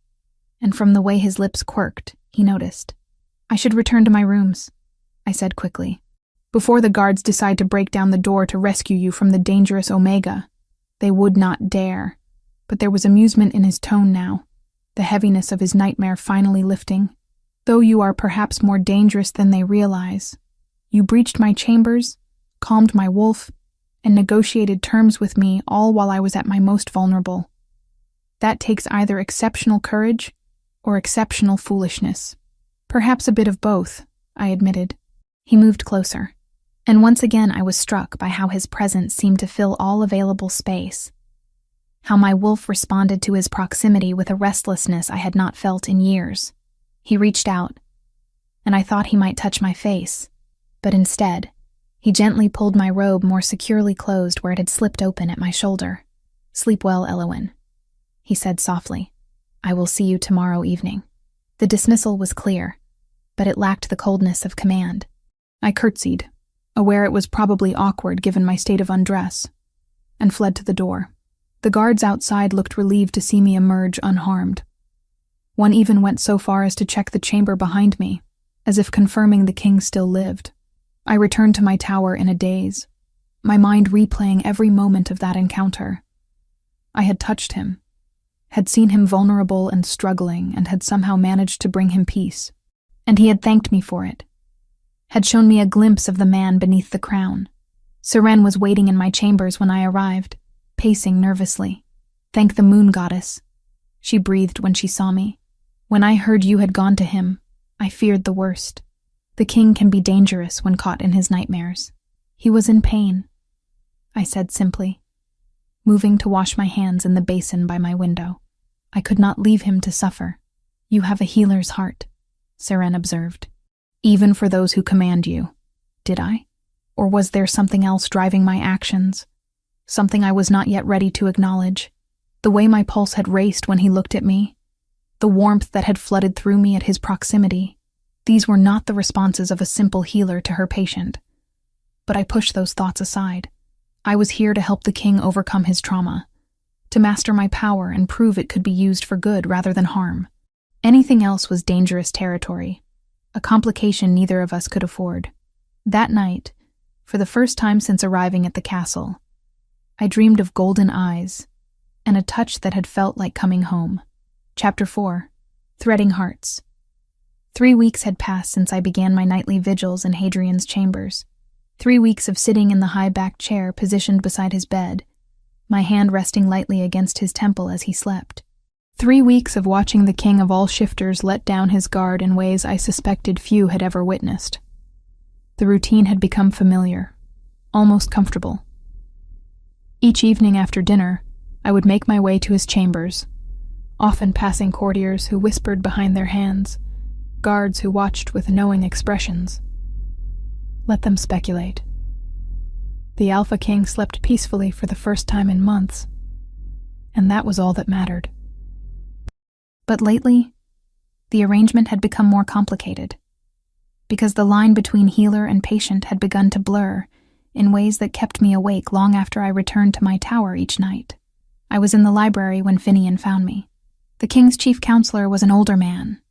and from the way his lips quirked, he noticed. I should return to my rooms, I said quickly, before the guards decide to break down the door to rescue you from the dangerous Omega. They would not dare, but there was amusement in his tone now, the heaviness of his nightmare finally lifting. Though you are perhaps more dangerous than they realize, you breached my chambers, calmed my wolf, and negotiated terms with me all while I was at my most vulnerable. That takes either exceptional courage or exceptional foolishness. Perhaps a bit of both, I admitted. He moved closer, and once again I was struck by how his presence seemed to fill all available space. How my wolf responded to his proximity with a restlessness I had not felt in years. He reached out, and I thought he might touch my face, but instead, he gently pulled my robe more securely closed where it had slipped open at my shoulder. "Sleep well, Eowyn," he said softly. "I will see you tomorrow evening." The dismissal was clear, but it lacked the coldness of command. I curtsied, aware it was probably awkward given my state of undress, and fled to the door. The guards outside looked relieved to see me emerge unharmed. One even went so far as to check the chamber behind me, as if confirming the king still lived. I returned to my tower in a daze, my mind replaying every moment of that encounter. I had touched him, had seen him vulnerable and struggling, and had somehow managed to bring him peace. And he had thanked me for it, had shown me a glimpse of the man beneath the crown. Seren was waiting in my chambers when I arrived, pacing nervously. "Thank the moon goddess," she breathed when she saw me. "When I heard you had gone to him, I feared the worst. The king can be dangerous when caught in his nightmares." "He was in pain," I said simply, moving to wash my hands in the basin by my window. "I could not leave him to suffer." "You have a healer's heart," Seren observed. "Even for those who command you." Did I? Or was there something else driving my actions? Something I was not yet ready to acknowledge? The way my pulse had raced when he looked at me? The warmth that had flooded through me at his proximity? These were not the responses of a simple healer to her patient. But I pushed those thoughts aside. I was here to help the king overcome his trauma, to master my power and prove it could be used for good rather than harm. Anything else was dangerous territory, a complication neither of us could afford. That night, for the first time since arriving at the castle, I dreamed of golden eyes and a touch that had felt like coming home. Chapter 4. Threading Hearts. 3 weeks had passed since I began my nightly vigils in Hadrian's chambers. 3 weeks of sitting in the high-backed chair positioned beside his bed, my hand resting lightly against his temple as he slept. 3 weeks of watching the king of all shifters let down his guard in ways I suspected few had ever witnessed. The routine had become familiar, almost comfortable. Each evening after dinner, I would make my way to his chambers, often passing courtiers who whispered behind their hands, guards who watched with knowing expressions. Let them speculate. The Alpha King slept peacefully for the first time in months, and that was all that mattered. But lately, the arrangement had become more complicated, because the line between healer and patient had begun to blur in ways that kept me awake long after I returned to my tower each night. I was in the library when Finian found me. The king's chief counselor was an older man,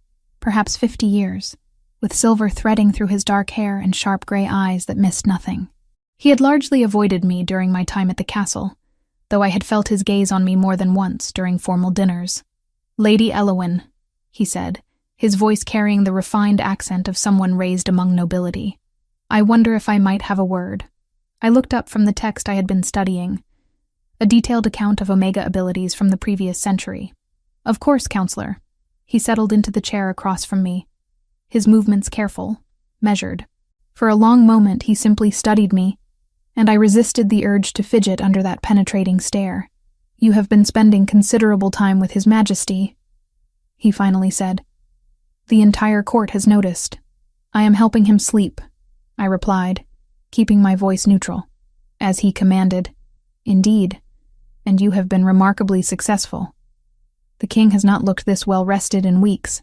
perhaps 50 years, with silver threading through his dark hair and sharp gray eyes that missed nothing. He had largely avoided me during my time at the castle, though I had felt his gaze on me more than once during formal dinners. "Lady Eowyn," he said, his voice carrying the refined accent of someone raised among nobility. "I wonder if I might have a word." I looked up from the text I had been studying, a detailed account of Omega abilities from the previous century. "Of course, counselor." He settled into the chair across from me, his movements careful, measured. For a long moment he simply studied me, and I resisted the urge to fidget under that penetrating stare. "You have been spending considerable time with His Majesty," he finally said. "The entire court has noticed." "I am helping him sleep," I replied, keeping my voice neutral. "As he commanded." "Indeed, and you have been remarkably successful. The king has not looked this well rested in weeks."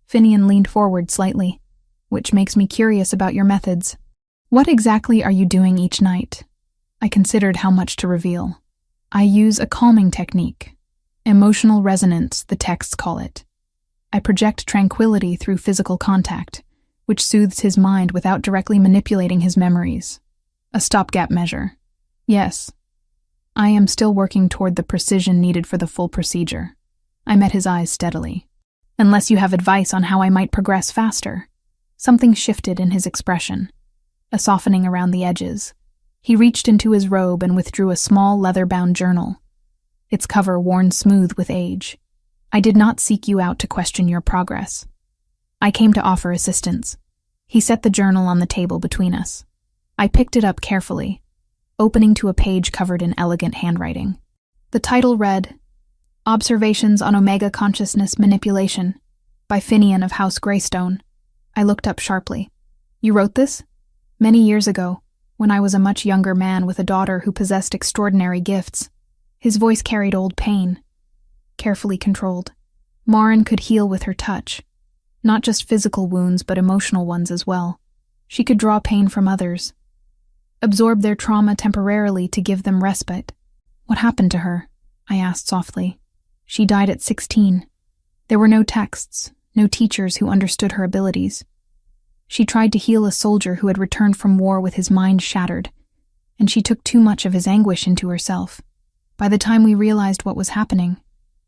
Finian leaned forward slightly, "which makes me curious about your methods. What exactly are you doing each night?" I considered how much to reveal. "I use a calming technique. Emotional resonance, the texts call it. I project tranquility through physical contact, which soothes his mind without directly manipulating his memories. A stopgap measure. Yes, I am still working toward the precision needed for the full procedure." I met his eyes steadily. "Unless you have advice on how I might progress faster." Something shifted in his expression, a softening around the edges. He reached into his robe and withdrew a small leather-bound journal. its cover worn smooth with age. I did not seek you out to question your progress. I came to offer assistance. He set the journal on the table between us. I picked it up carefully, opening to a page covered in elegant handwriting. The title read, Observations on Omega Consciousness Manipulation by Finian of House Greystone. I looked up sharply. You wrote this? Many years ago, when I was a much younger man with a daughter who possessed extraordinary gifts. His voice carried old pain, carefully controlled. Marin could heal with her touch, not just physical wounds but emotional ones as well. She could draw pain from others, absorb their trauma temporarily to give them respite. What happened to her? I asked softly. She died at 16. There were no texts, no teachers who understood her abilities. She tried to heal a soldier who had returned from war with his mind shattered, and she took too much of his anguish into herself. By the time we realized what was happening,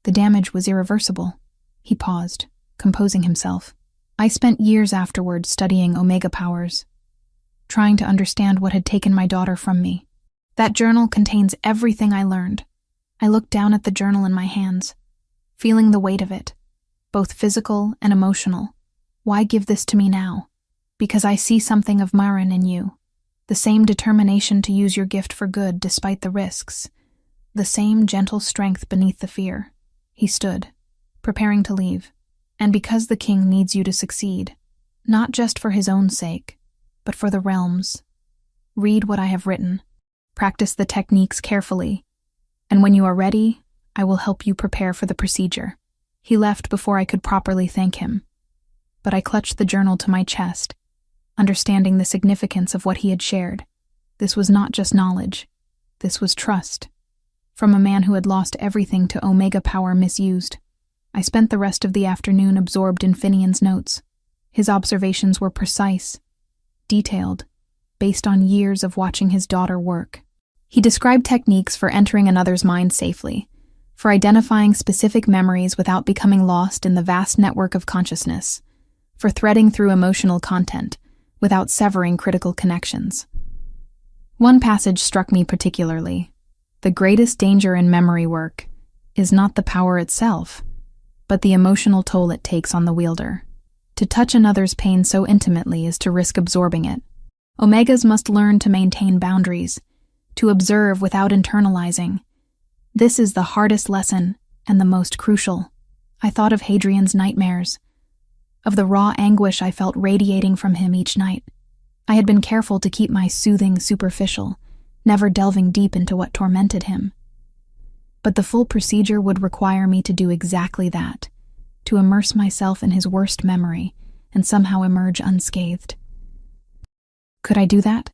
the damage was irreversible. He paused, composing himself. I spent years afterwards studying Omega powers, trying to understand what had taken my daughter from me. That journal contains everything I learned. I looked down at the journal in my hands, feeling the weight of it, both physical and emotional. Why give this to me now? Because I see something of Marin in you, the same determination to use your gift for good despite the risks, the same gentle strength beneath the fear. He stood, preparing to leave. And because the king needs you to succeed, not just for his own sake, but for the realm's. Read what I have written. Practice the techniques carefully. And when you are ready, I will help you prepare for the procedure. He left before I could properly thank him. But I clutched the journal to my chest, understanding the significance of what he had shared. This was not just knowledge. This was trust. From a man who had lost everything to Omega power misused. I spent the rest of the afternoon absorbed in Finian's notes. His observations were precise, detailed, based on years of watching his daughter work. He described techniques for entering another's mind safely, for identifying specific memories without becoming lost in the vast network of consciousness, for threading through emotional content without severing critical connections. One passage struck me particularly. The greatest danger in memory work is not the power itself, but the emotional toll it takes on the wielder. To touch another's pain so intimately is to risk absorbing it. Omegas must learn to maintain boundaries, to observe without internalizing. This is the hardest lesson and the most crucial. I thought of Hadrian's nightmares, of the raw anguish I felt radiating from him each night. I had been careful to keep my soothing superficial, never delving deep into what tormented him. But the full procedure would require me to do exactly that, to immerse myself in his worst memory and somehow emerge unscathed. Could I do that?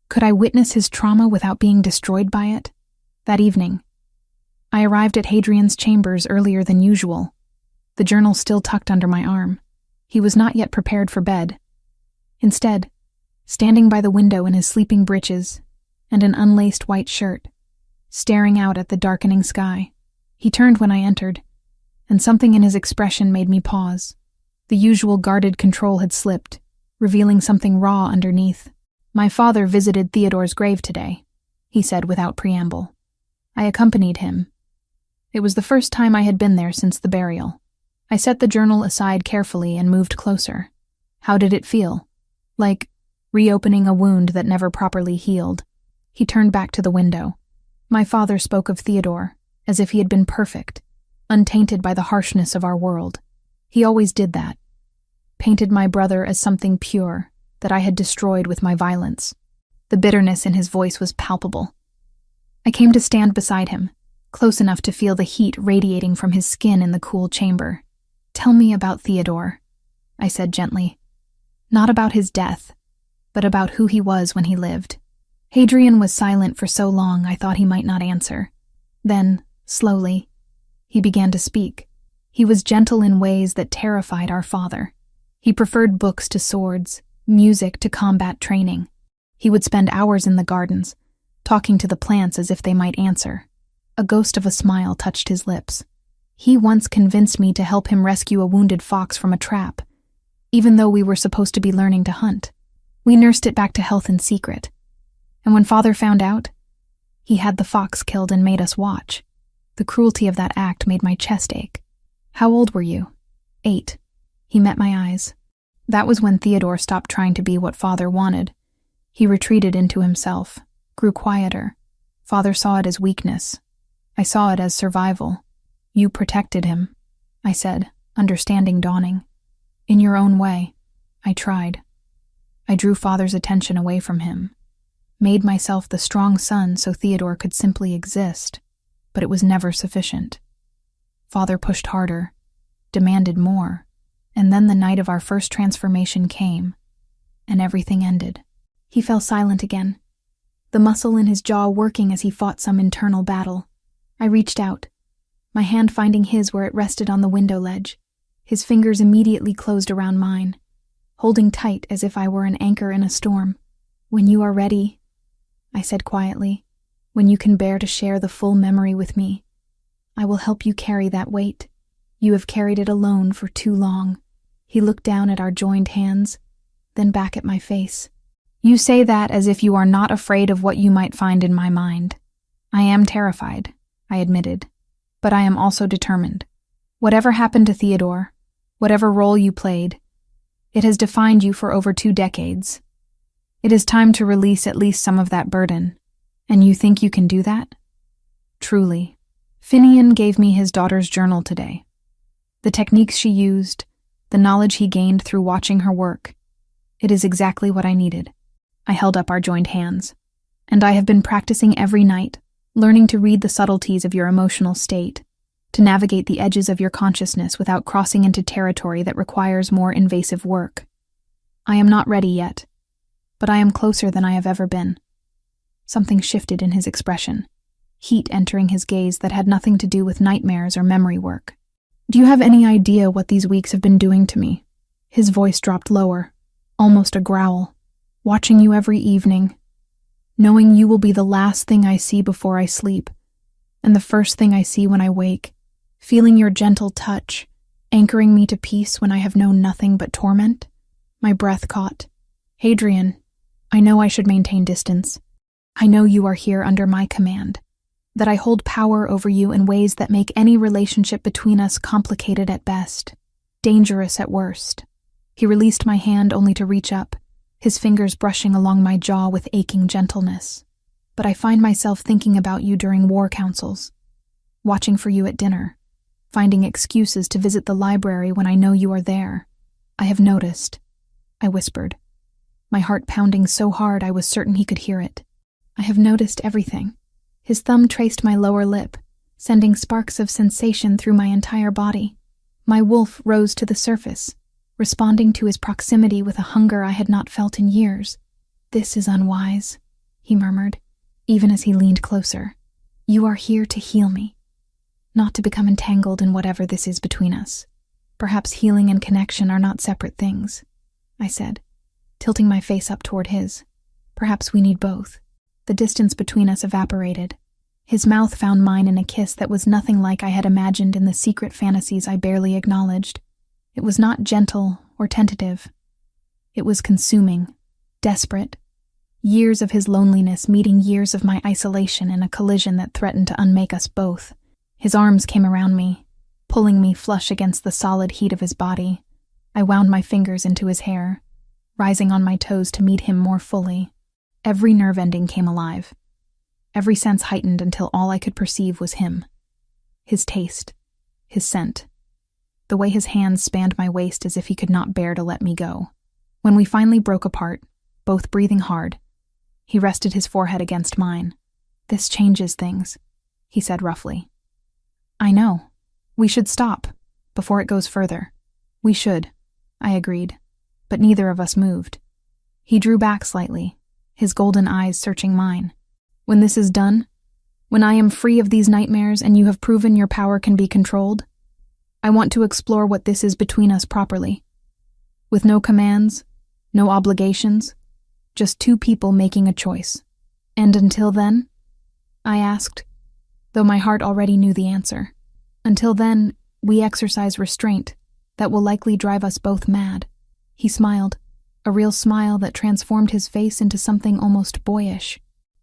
Could I witness his trauma without being destroyed by it? That evening, I arrived at Hadrian's chambers earlier than usual, the journal still tucked under my arm. He was not yet prepared for bed. Instead, standing by the window in his sleeping breeches and an unlaced white shirt, staring out at the darkening sky. He turned when I entered, and something in his expression made me pause. The usual guarded control had slipped, revealing something raw underneath. My father visited Theodore's grave today, he said without preamble. I accompanied him. It was the first time I had been there since the burial. I set the journal aside carefully and moved closer. How did it feel? Like reopening a wound that never properly healed. He turned back to the window. My father spoke of Theodore as if he had been perfect, untainted by the harshness of our world. He always did that. Painted my brother as something pure that I had destroyed with my violence. The bitterness in his voice was palpable. I came to stand beside him, close enough to feel the heat radiating from his skin in the cool chamber. Tell me about Theodore, I said gently. Not about his death, but about who he was when he lived. Hadrian was silent for so long I thought he might not answer. Then, slowly, he began to speak. He was gentle in ways that terrified our father. He preferred books to swords, music to combat training. He would spend hours in the gardens, talking to the plants as if they might answer. A ghost of a smile touched his lips. He once convinced me to help him rescue a wounded fox from a trap, even though we were supposed to be learning to hunt. We nursed it back to health in secret. And when father found out, he had the fox killed and made us watch. The cruelty of that act made my chest ache. How old were you? 8. He met my eyes. That was when Theodore stopped trying to be what Father wanted. He retreated into himself, grew quieter. Father saw it as weakness. I saw it as survival. You protected him, I said, understanding dawning. In your own way. I tried. I drew Father's attention away from him. Made myself the strong son so Theodore could simply exist, but it was never sufficient. Father pushed harder, demanded more, and then the night of our first transformation came, and everything ended. He fell silent again, the muscle in his jaw working as he fought some internal battle. I reached out, my hand finding his where it rested on the window ledge. His fingers immediately closed around mine, holding tight as if I were an anchor in a storm. When you are ready, I said quietly, when you can bear to share the full memory with me, I will help you carry that weight. You have carried it alone for too long. He looked down at our joined hands, then back at my face. You say that as if you are not afraid of what you might find in my mind. I am terrified, I admitted, but I am also determined. Whatever happened to Theodore, whatever role you played, it has defined you for over 2 decades. It is time to release at least some of that burden. And you think you can do that? Truly. Finian gave me his daughter's journal today. The techniques she used, the knowledge he gained through watching her work. It is exactly what I needed. I held up our joined hands. And I have been practicing every night, learning to read the subtleties of your emotional state, to navigate the edges of your consciousness without crossing into territory that requires more invasive work. I am not ready yet, but I am closer than I have ever been. Something shifted in his expression, heat entering his gaze that had nothing to do with nightmares or memory work. Do you have any idea what these weeks have been doing to me? His voice dropped lower, almost a growl. Watching you every evening, knowing you will be the last thing I see before I sleep, and the first thing I see when I wake, feeling your gentle touch, anchoring me to peace when I have known nothing but torment. My breath caught. Hadrian, I know I should maintain distance. I know you are here under my command, that I hold power over you in ways that make any relationship between us complicated at best, dangerous at worst. He released my hand only to reach up, his fingers brushing along my jaw with aching gentleness. But I find myself thinking about you during war councils, watching for you at dinner, finding excuses to visit the library when I know you are there. I have noticed, I whispered, my heart pounding so hard I was certain he could hear it. I have noticed everything. His thumb traced my lower lip, sending sparks of sensation through my entire body. My wolf rose to the surface, responding to his proximity with a hunger I had not felt in years. This is unwise, he murmured, even as he leaned closer. You are here to heal me, not to become entangled in whatever this is between us. Perhaps healing and connection are not separate things, I said, tilting my face up toward his. Perhaps we need both. The distance between us evaporated. His mouth found mine in a kiss that was nothing like I had imagined in the secret fantasies I barely acknowledged. It was not gentle or tentative. It was consuming, desperate. Years of his loneliness meeting years of my isolation in a collision that threatened to unmake us both. His arms came around me, pulling me flush against the solid heat of his body. I wound my fingers into his hair, rising on my toes to meet him more fully. Every nerve ending came alive. Every sense heightened until all I could perceive was him. His taste, his scent. The way his hands spanned my waist as if he could not bear to let me go. When we finally broke apart, both breathing hard, he rested his forehead against mine. This changes things, he said roughly. I know. We should stop, before it goes further. We should, I agreed, but neither of us moved. He drew back slightly, his golden eyes searching mine. When this is done, when I am free of these nightmares and you have proven your power can be controlled, I want to explore what this is between us properly. With no commands, no obligations, just 2 people making a choice. And until then? I asked, though my heart already knew the answer. Until then, we exercise restraint that will likely drive us both mad. He smiled, a real smile that transformed his face into something almost boyish.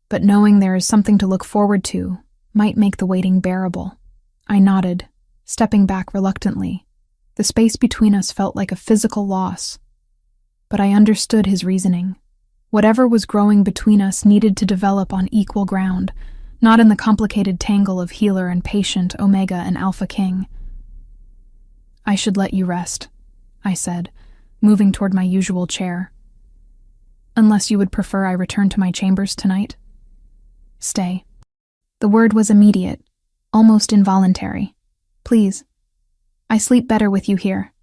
But knowing there is something to look forward to might make the waiting bearable. I nodded, stepping back reluctantly. The space between us felt like a physical loss. But I understood his reasoning. Whatever was growing between us needed to develop on equal ground, not in the complicated tangle of healer and patient, Omega and Alpha King. I should let you rest, I said, moving toward my usual chair. Unless you would prefer I return to my chambers tonight? Stay. The word was immediate, almost involuntary. Please. I sleep better with you here.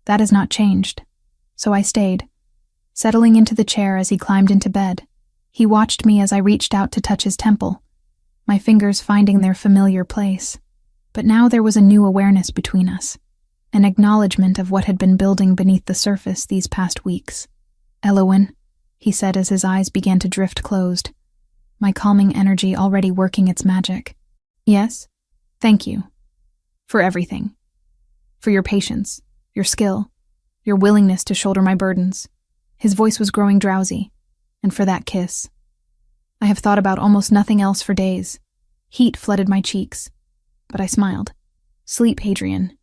That has not changed. So I stayed, settling into the chair as he climbed into bed. He watched me as I reached out to touch his temple, my fingers finding their familiar place. But now there was a new awareness between us, an acknowledgement of what had been building beneath the surface these past weeks. Elowen, he said as his eyes began to drift closed, my calming energy already working its magic. Yes, thank you. For everything. For your patience, your skill, your willingness to shoulder my burdens. His voice was growing drowsy, and for that kiss. I have thought about almost nothing else for days. Heat flooded my cheeks, but I smiled. Sleep, Hadrian.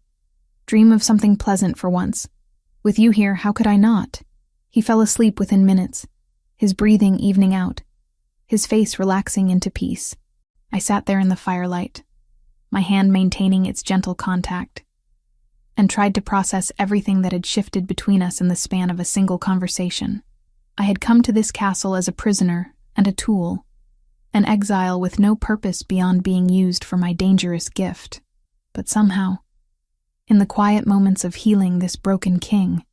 Dream of something pleasant for once. With you here, how could I not? He fell asleep within minutes, his breathing evening out, his face relaxing into peace. I sat there in the firelight, my hand maintaining its gentle contact, and tried to process everything that had shifted between us in the span of a single conversation. I had come to this castle as a prisoner and a tool, an exile with no purpose beyond being used for my dangerous gift. But somehow, in the quiet moments of healing this broken king,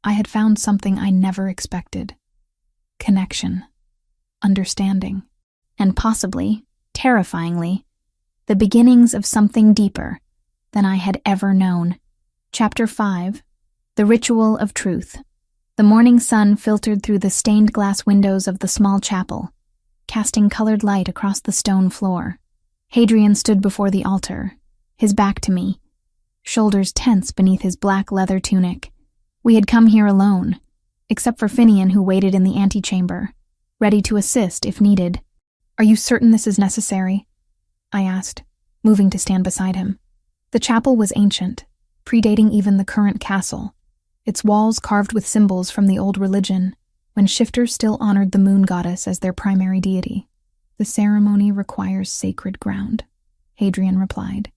I had found something I never expected. Connection, understanding, and possibly, terrifyingly, the beginnings of something deeper than I had ever known. Chapter 5. The Ritual of Truth. The morning sun filtered through the stained glass windows of the small chapel, casting colored light across the stone floor. Hadrian stood before the altar, his back to me, shoulders tense beneath his black leather tunic. We had come here alone, except for Finian, who waited in the antechamber, ready to assist if needed. Are you certain this is necessary? I asked, moving to stand beside him. The chapel was ancient, predating even the current castle, its walls carved with symbols from the old religion, when shifters still honored the moon goddess as their primary deity. The ceremony requires sacred ground, Hadrian replied,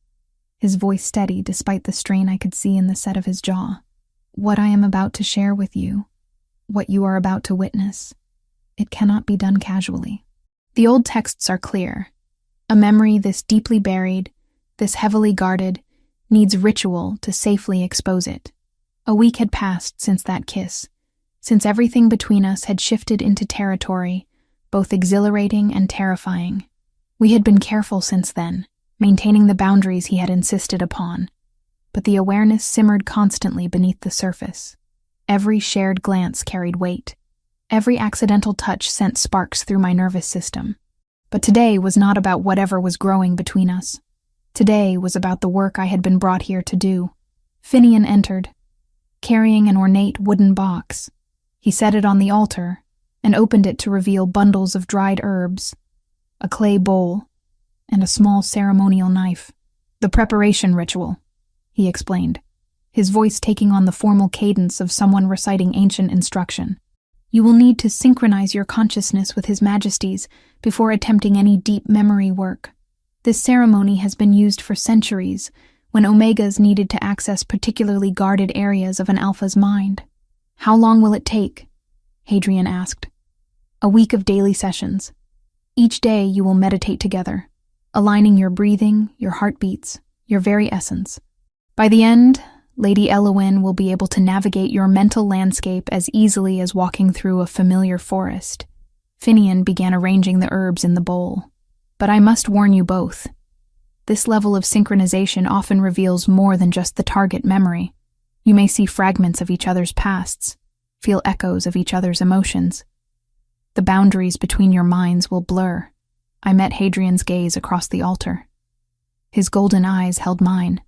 his voice steady despite the strain I could see in the set of his jaw. What I am about to share with you, what you are about to witness, it cannot be done casually. The old texts are clear. A memory this deeply buried, this heavily guarded, needs ritual to safely expose it. A week had passed since that kiss, since everything between us had shifted into territory, both exhilarating and terrifying. We had been careful since then, maintaining the boundaries he had insisted upon, but the awareness simmered constantly beneath the surface. Every shared glance carried weight. Every accidental touch sent sparks through my nervous system. But today was not about whatever was growing between us. Today was about the work I had been brought here to do. Finian entered, carrying an ornate wooden box. He set it on the altar and opened it to reveal bundles of dried herbs, a clay bowl, and a small ceremonial knife. The preparation ritual, he explained, his voice taking on the formal cadence of someone reciting ancient instruction. You will need to synchronize your consciousness with His Majesty's before attempting any deep memory work. This ceremony has been used for centuries when Omegas needed to access particularly guarded areas of an Alpha's mind. How long will it take? Hadrian asked. A week of daily sessions. Each day you will meditate together, aligning your breathing, your heartbeats, your very essence. By the end, Lady Elowen will be able to navigate your mental landscape as easily as walking through a familiar forest. Finian began arranging the herbs in the bowl. But I must warn you both. This level of synchronization often reveals more than just the target memory. You may see fragments of each other's pasts, feel echoes of each other's emotions. The boundaries between your minds will blur. I met Hadrian's gaze across the altar. His golden eyes held mine,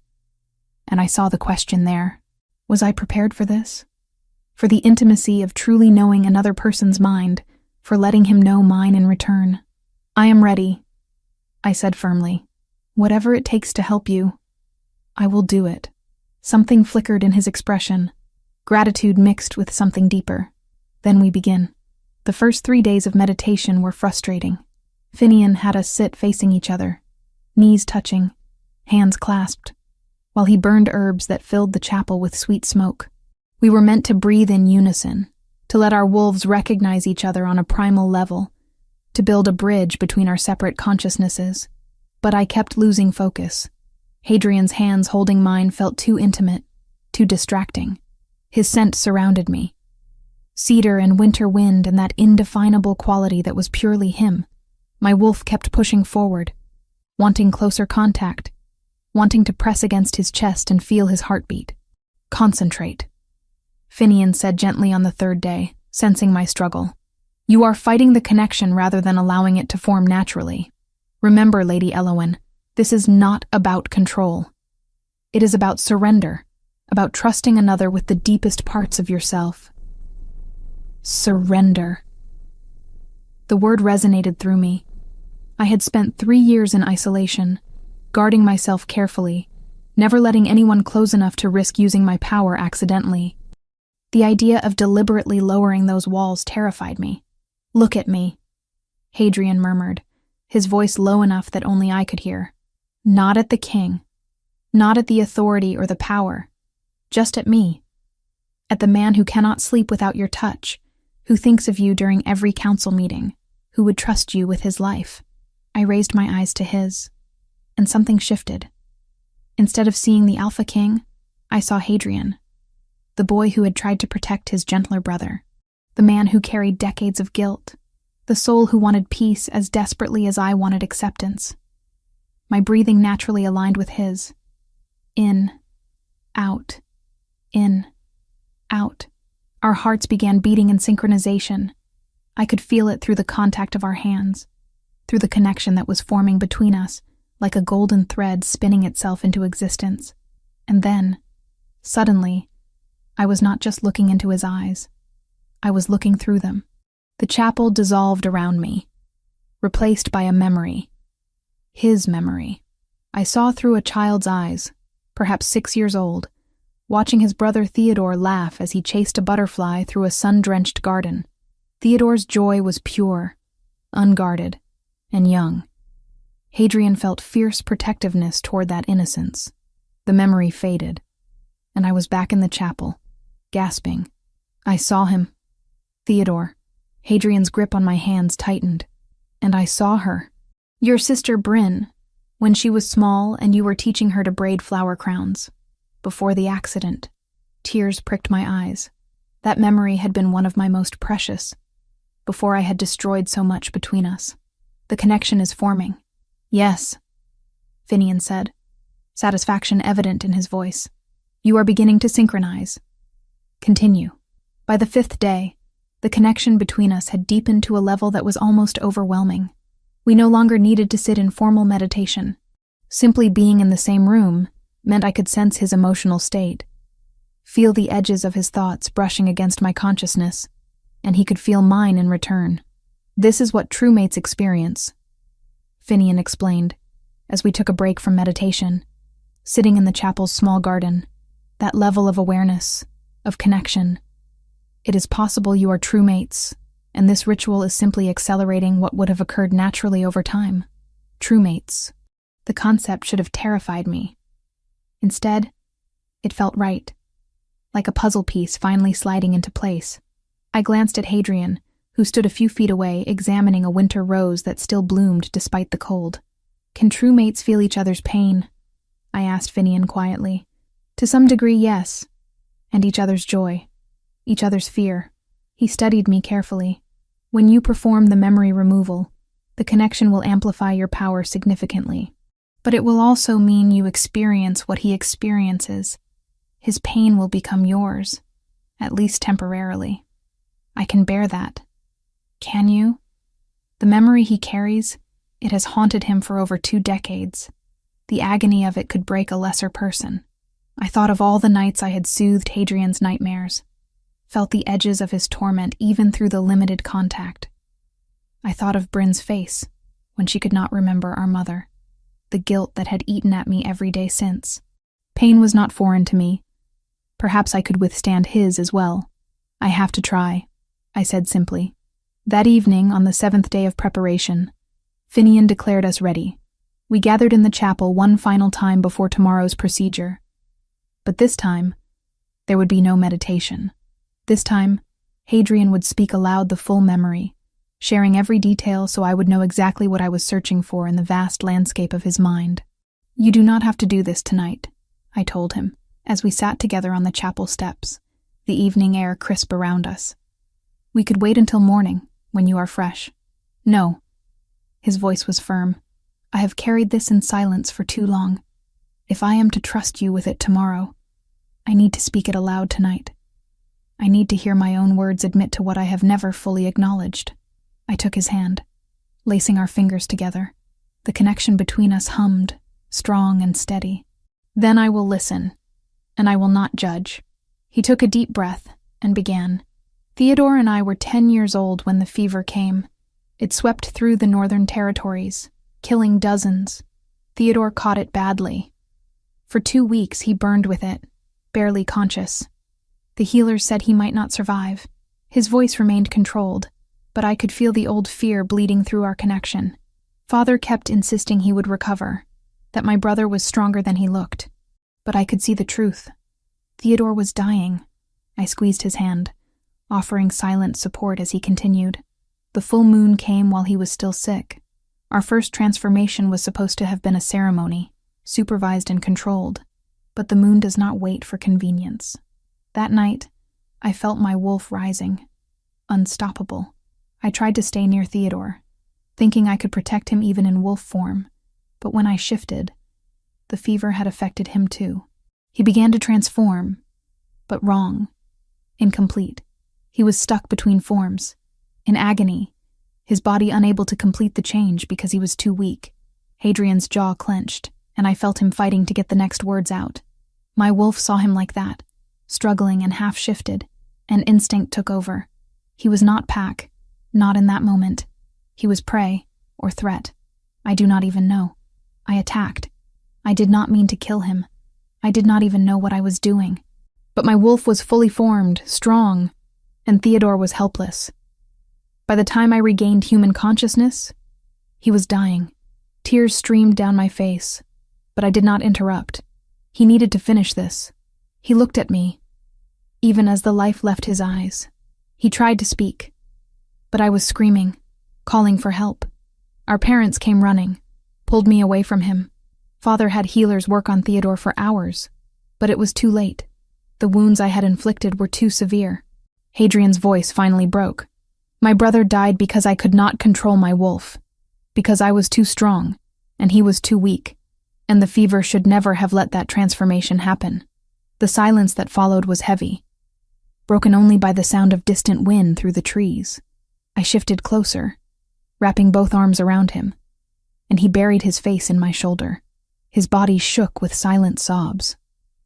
and I saw the question there. Was I prepared for this? For the intimacy of truly knowing another person's mind, for letting him know mine in return? I am ready, I said firmly, Whatever it takes to help you, I will do it. Something flickered in his expression, gratitude mixed with something deeper. Then we begin. The first 3 days of meditation were frustrating. Finian had us sit facing each other, knees touching, hands clasped, while he burned herbs that filled the chapel with sweet smoke. We were meant to breathe in unison, to let our wolves recognize each other on a primal level, to build a bridge between our separate consciousnesses. But I kept losing focus. Hadrian's hands holding mine felt too intimate, too distracting. His scent surrounded me. Cedar and winter wind and that indefinable quality that was purely him. My wolf kept pushing forward, wanting closer contact, wanting to press against his chest and feel his heartbeat. Concentrate, Finian said gently on the 3rd day, sensing my struggle. You are fighting the connection rather than allowing it to form naturally. Remember, Lady Elowen, this is not about control. It is about surrender, about trusting another with the deepest parts of yourself. Surrender. The word resonated through me. I had spent 3 years in isolation, guarding myself carefully, never letting anyone close enough to risk using my power accidentally. The idea of deliberately lowering those walls terrified me. Look at me, Hadrian murmured, his voice low enough that only I could hear. Not at the king, not at the authority or the power, just at me. At the man who cannot sleep without your touch, who thinks of you during every council meeting, who would trust you with his life. I raised my eyes to his, and something shifted. Instead of seeing the Alpha King, I saw Hadrian, the boy who had tried to protect his gentler brother, the man who carried decades of guilt, the soul who wanted peace as desperately as I wanted acceptance. My breathing naturally aligned with his. In, out, in, out. Our hearts began beating in synchronization. I could feel it through the contact of our hands, through the connection that was forming between us, like a golden thread spinning itself into existence. And then, suddenly, I was not just looking into his eyes. I was looking through them. The chapel dissolved around me, replaced by a memory. His memory. I saw through a child's eyes, perhaps 6 years old, watching his brother Theodore laugh as he chased a butterfly through a sun-drenched garden. Theodore's joy was pure, unguarded, and young. Hadrian felt fierce protectiveness toward that innocence. The memory faded, and I was back in the chapel, gasping. I saw him. Theodore. Hadrian's grip on my hands tightened, and I saw her. Your sister Bryn, when she was small and you were teaching her to braid flower crowns. Before the accident, tears pricked my eyes. That memory had been one of my most precious, before I had destroyed so much between us. The connection is forming. Yes, Finian said, satisfaction evident in his voice. You are beginning to synchronize. Continue. By the 5th day, the connection between us had deepened to a level that was almost overwhelming. We no longer needed to sit in formal meditation. Simply being in the same room meant I could sense his emotional state, feel the edges of his thoughts brushing against my consciousness, and he could feel mine in return. This is what true mates experience, Finian explained, as we took a break from meditation, sitting in the chapel's small garden. That level of awareness, of connection. It is possible you are true mates, and this ritual is simply accelerating what would have occurred naturally over time. True mates. The concept should have terrified me. Instead, it felt right, like a puzzle piece finally sliding into place. I glanced at Hadrian, who stood a few feet away examining a winter rose that still bloomed despite the cold. Can true mates feel each other's pain? I asked Finian quietly. To some degree, yes, and each other's joy, each other's fear. He studied me carefully. When you perform the memory removal, the connection will amplify your power significantly. But it will also mean you experience what he experiences. His pain will become yours, at least temporarily. I can bear that. Can you? The memory he carries, it has haunted him for over 2 decades. The agony of it could break a lesser person. I thought of all the nights I had soothed Hadrian's nightmares, felt the edges of his torment even through the limited contact. I thought of Bryn's face when she could not remember our mother. the guilt that had eaten at me every day since. Pain was not foreign to me. Perhaps I could withstand his as well. I have to try, I said simply. That evening, on the 7th day of preparation, Finian declared us ready. We gathered in the chapel one final time before tomorrow's procedure. But this time, there would be no meditation. This time, Hadrian would speak aloud the full memory, sharing every detail so I would know exactly what I was searching for in the vast landscape of his mind. You do not have to do this tonight, I told him, as we sat together on the chapel steps, the evening air crisp around us. We could wait until morning, when you are fresh. No. His voice was firm. I have carried this in silence for too long. If I am to trust you with it tomorrow, I need to speak it aloud tonight. I need to hear my own words admit to what I have never fully acknowledged. I took his hand, lacing our fingers together. The connection between us hummed, strong and steady. Then I will listen, and I will not judge. He took a deep breath and began. Theodore and I were 10 years old when the fever came. It swept through the northern territories, killing dozens. Theodore caught it badly. For 2 weeks he burned with it, barely conscious. The healers said he might not survive. His voice remained controlled, but I could feel the old fear bleeding through our connection. Father kept insisting he would recover, that my brother was stronger than he looked. But I could see the truth. Theodore was dying. I squeezed his hand, offering silent support as he continued. The full moon came while he was still sick. Our first transformation was supposed to have been a ceremony, supervised and controlled, but the moon does not wait for convenience. That night, I felt my wolf rising, unstoppable. I tried to stay near Theodore, thinking I could protect him even in wolf form, but when I shifted, the fever had affected him too. He began to transform, but wrong, incomplete. He was stuck between forms, in agony, his body unable to complete the change because he was too weak. Hadrian's jaw clenched, and I felt him fighting to get the next words out. My wolf saw him like that, struggling and half-shifted, and instinct took over. He was not pack, not in that moment. He was prey, or threat. I do not even know. I attacked. I did not mean to kill him. I did not even know what I was doing. But my wolf was fully formed, strong, and Theodore was helpless. By the time I regained human consciousness, he was dying. Tears streamed down my face, but I did not interrupt. He needed to finish this. He looked at me, even as the life left his eyes. He tried to speak, but I was screaming, calling for help. Our parents came running, pulled me away from him. Father had healers work on Theodore for hours, but it was too late. The wounds I had inflicted were too severe. Hadrian's voice finally broke. My brother died because I could not control my wolf, because I was too strong, and he was too weak, and the fever should never have let that transformation happen. The silence that followed was heavy, broken only by the sound of distant wind through the trees. I shifted closer, wrapping both arms around him, and he buried his face in my shoulder. His body shook with silent sobs,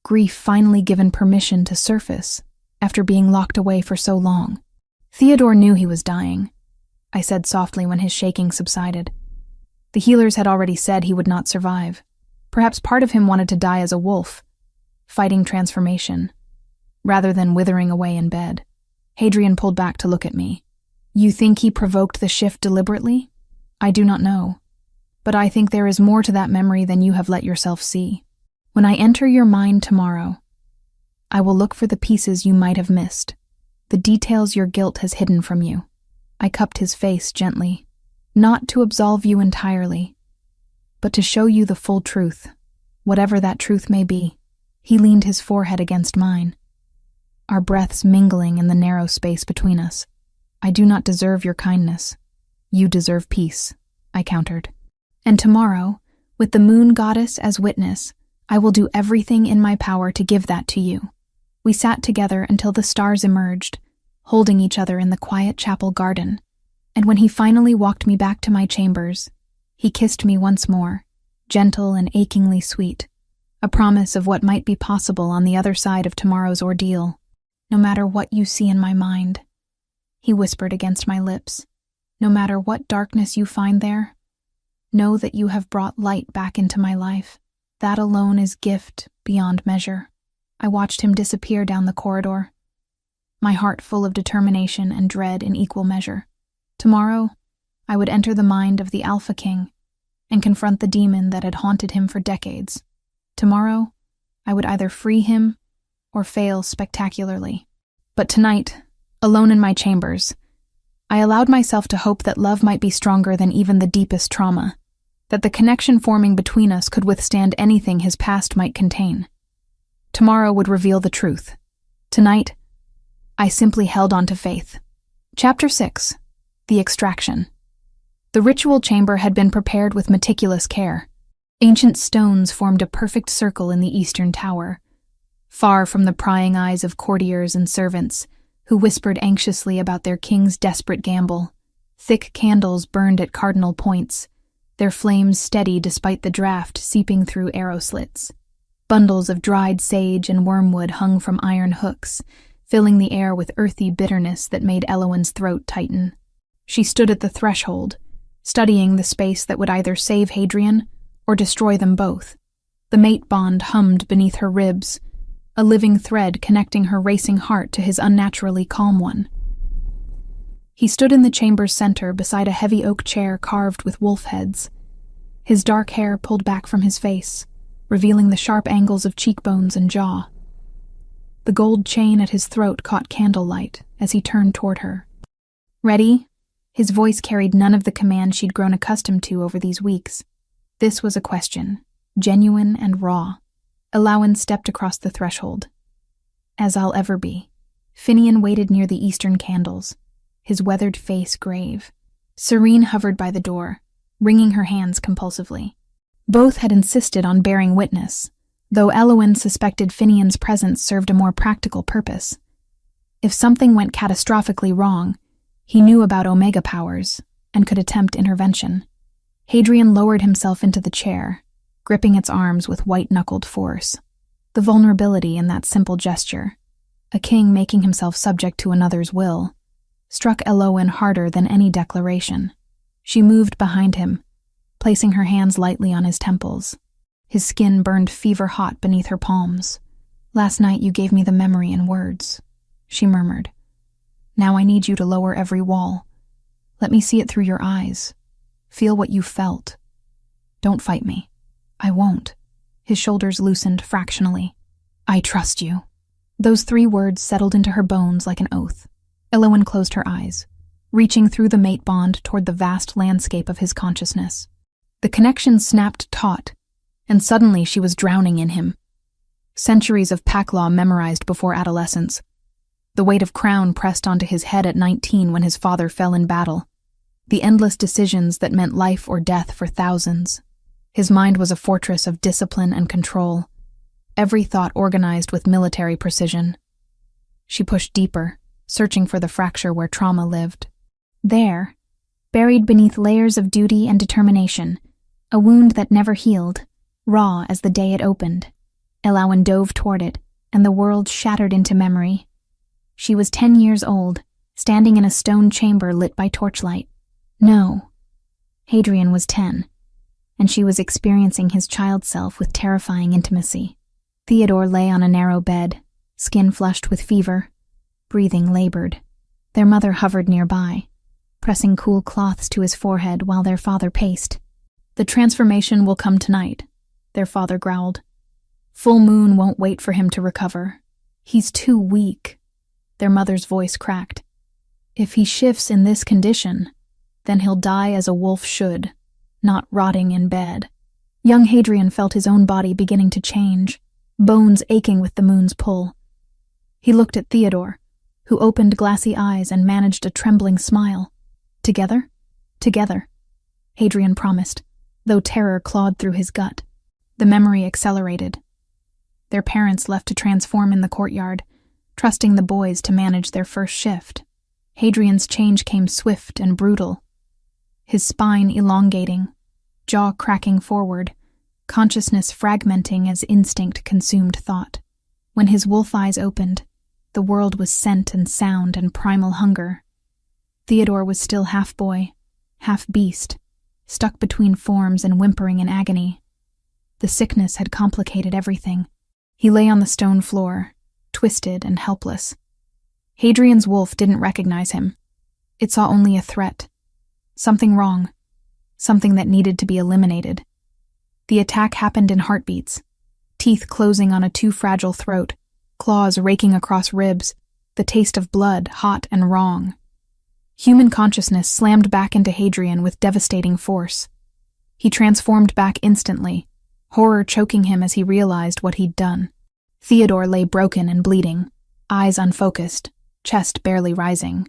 grief finally given permission to surface after being locked away for so long. Theodore knew he was dying, I said softly when his shaking subsided. The healers had already said he would not survive. Perhaps part of him wanted to die as a wolf, fighting transformation, rather than withering away in bed. Hadrian pulled back to look at me. You think he provoked the shift deliberately? I do not know, but I think there is more to that memory than you have let yourself see. When I enter your mind tomorrow, I will look for the pieces you might have missed, the details your guilt has hidden from you. I cupped his face gently, not to absolve you entirely, but to show you the full truth, whatever that truth may be. He leaned his forehead against mine, our breaths mingling in the narrow space between us. I do not deserve your kindness. You deserve peace, I countered. And tomorrow, with the moon goddess as witness, I will do everything in my power to give that to you. We sat together until the stars emerged, holding each other in the quiet chapel garden. And when he finally walked me back to my chambers, he kissed me once more, gentle and achingly sweet, a promise of what might be possible on the other side of tomorrow's ordeal. No matter what you see in my mind, he whispered against my lips, no matter what darkness you find there, Know that you have brought light back into my life. That alone is gift beyond measure." I watched him disappear down the corridor, my heart full of determination and dread in equal measure. Tomorrow, I would enter the mind of the Alpha King and confront the demon that had haunted him for decades. Tomorrow, I would either free him or fail spectacularly. But tonight, alone in my chambers, I allowed myself to hope that love might be stronger than even the deepest trauma, that the connection forming between us could withstand anything his past might contain. Tomorrow would reveal the truth. Tonight, I simply held on to faith. Chapter 6. The Extraction. The ritual chamber had been prepared with meticulous care. Ancient stones formed a perfect circle in the eastern tower, far from the prying eyes of courtiers and servants who whispered anxiously about their king's desperate gamble. Thick candles burned at cardinal points, their flames steady despite the draft seeping through arrow slits. Bundles of dried sage and wormwood hung from iron hooks, filling the air with earthy bitterness that made Elowen's throat tighten. She stood at the threshold, studying the space that would either save Hadrian or destroy them both. The mate bond hummed beneath her ribs, a living thread connecting her racing heart to his unnaturally calm one. He stood in the chamber's center beside a heavy oak chair carved with wolf heads, his dark hair pulled back from his face, revealing the sharp angles of cheekbones and jaw. The gold chain at his throat caught candlelight as he turned toward her. "Ready?" His voice carried none of the command she'd grown accustomed to over these weeks. This was a question, genuine and raw. Elowen stepped across the threshold. "As I'll ever be." Finian waited near the eastern candles, his weathered face grave. Serene hovered by the door, wringing her hands compulsively. Both had insisted on bearing witness, though Elowen suspected Finian's presence served a more practical purpose. If something went catastrophically wrong, he knew about Omega powers and could attempt intervention. Hadrian lowered himself into the chair, gripping its arms with white-knuckled force. The vulnerability in that simple gesture, a king making himself subject to another's will, struck Elowen harder than any declaration. She moved behind him, placing her hands lightly on his temples. His skin burned fever-hot beneath her palms. "Last night you gave me the memory in words," she murmured. "Now I need you to lower every wall. Let me see it through your eyes. Feel what you felt. Don't fight me." "I won't." His shoulders loosened fractionally. "I trust you." Those 3 words settled into her bones like an oath. Elowen closed her eyes, reaching through the mate bond toward the vast landscape of his consciousness. The connection snapped taut, and suddenly she was drowning in him. Centuries of pack law memorized before adolescence. The weight of crown pressed onto his head at 19 when his father fell in battle. The endless decisions that meant life or death for thousands. His mind was a fortress of discipline and control, every thought organized with military precision. She pushed deeper, searching for the fracture where trauma lived. There, buried beneath layers of duty and determination, a wound that never healed, raw as the day it opened. Elowen dove toward it, and the world shattered into memory. She was 10 years old, standing in a stone chamber lit by torchlight. No, Hadrian was 10, and she was experiencing his child self with terrifying intimacy. Theodore lay on a narrow bed, skin flushed with fever, breathing labored. Their mother hovered nearby, pressing cool cloths to his forehead while their father paced. "The transformation will come tonight," their father growled. "Full moon won't wait for him to recover. He's too weak." Their mother's voice cracked. "If he shifts in this condition, then he'll die as a wolf should, not rotting in bed." Young Hadrian felt his own body beginning to change, bones aching with the moon's pull. He looked at Theodore, who opened glassy eyes and managed a trembling smile. "Together? Together," Hadrian promised, though terror clawed through his gut. The memory accelerated. Their parents left to transform in the courtyard, trusting the boys to manage their first shift. Hadrian's change came swift and brutal, his spine elongating, jaw cracking forward, consciousness fragmenting as instinct consumed thought. When his wolf eyes opened, the world was scent and sound and primal hunger. Theodore was still half boy, half beast, stuck between forms and whimpering in agony. The sickness had complicated everything. He lay on the stone floor, twisted and helpless. Hadrian's wolf didn't recognize him. It saw only a threat. Something wrong. Something that needed to be eliminated. The attack happened in heartbeats. Teeth closing on a too fragile throat, claws raking across ribs, the taste of blood, hot and wrong. Human consciousness slammed back into Hadrian with devastating force. He transformed back instantly, horror choking him as he realized what he'd done. Theodore lay broken and bleeding, eyes unfocused, chest barely rising.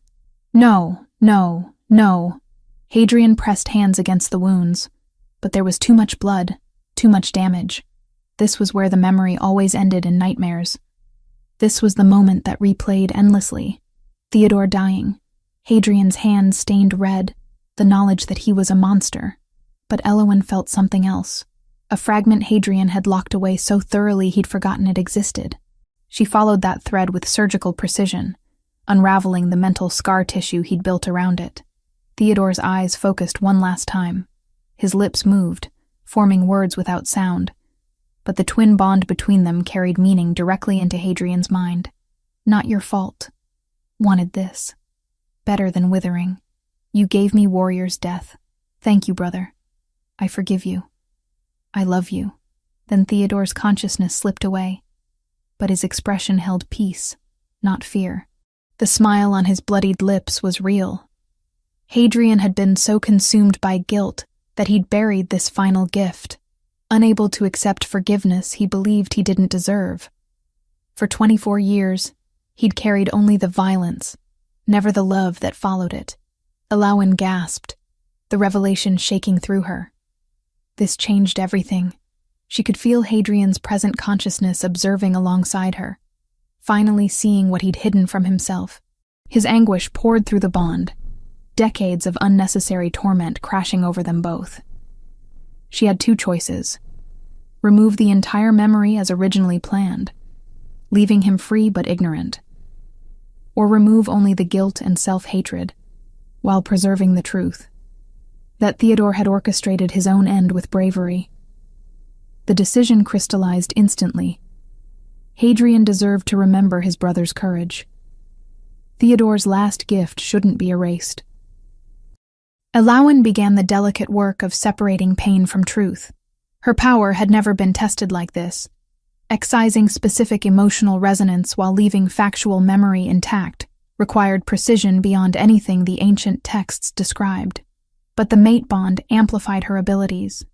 No, no, no. Hadrian pressed hands against the wounds, but there was too much blood, too much damage. This was where the memory always ended in nightmares. This was the moment that replayed endlessly. Theodore dying, Hadrian's hands stained red, the knowledge that he was a monster. But Elowen felt something else. A fragment Hadrian had locked away so thoroughly he'd forgotten it existed. She followed that thread with surgical precision, unraveling the mental scar tissue he'd built around it. Theodore's eyes focused one last time. His lips moved, forming words without sound. But the twin bond between them carried meaning directly into Hadrian's mind. Not your fault. Wanted this. Better than withering. You gave me warrior's death. Thank you, brother. I forgive you. I love you. Then Theodore's consciousness slipped away. But his expression held peace, not fear. The smile on his bloodied lips was real. Hadrian had been so consumed by guilt that he'd buried this final gift. Unable to accept forgiveness he believed he didn't deserve. For 24 years, he'd carried only the violence, never the love that followed it. Elowen gasped, the revelation shaking through her. This changed everything. She could feel Hadrian's present consciousness observing alongside her, finally seeing what he'd hidden from himself. His anguish poured through the bond, decades of unnecessary torment crashing over them both. She had two choices. Remove the entire memory as originally planned, leaving him free but ignorant, or remove only the guilt and self-hatred, while preserving the truth. That Theodore had orchestrated his own end with bravery. The decision crystallized instantly. Hadrian deserved to remember his brother's courage. Theodore's last gift shouldn't be erased. Elowen began the delicate work of separating pain from truth. Her power had never been tested like this, excising specific emotional resonance while leaving factual memory intact required precision beyond anything the ancient texts described. But the mate bond amplified her abilities,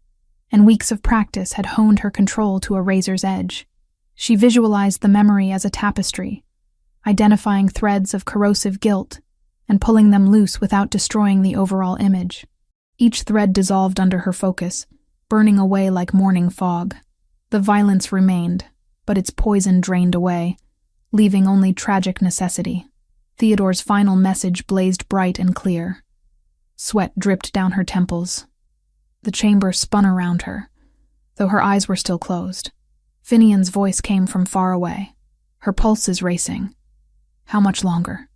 and weeks of practice had honed her control to a razor's edge. She visualized the memory as a tapestry, identifying threads of corrosive guilt and pulling them loose without destroying the overall image. Each thread dissolved under her focus, burning away like morning fog. The violence remained, but its poison drained away, leaving only tragic necessity. Theodore's final message blazed bright and clear. Sweat dripped down her temples. The chamber spun around her, though her eyes were still closed. Finian's voice came from far away, her pulses racing. How much longer?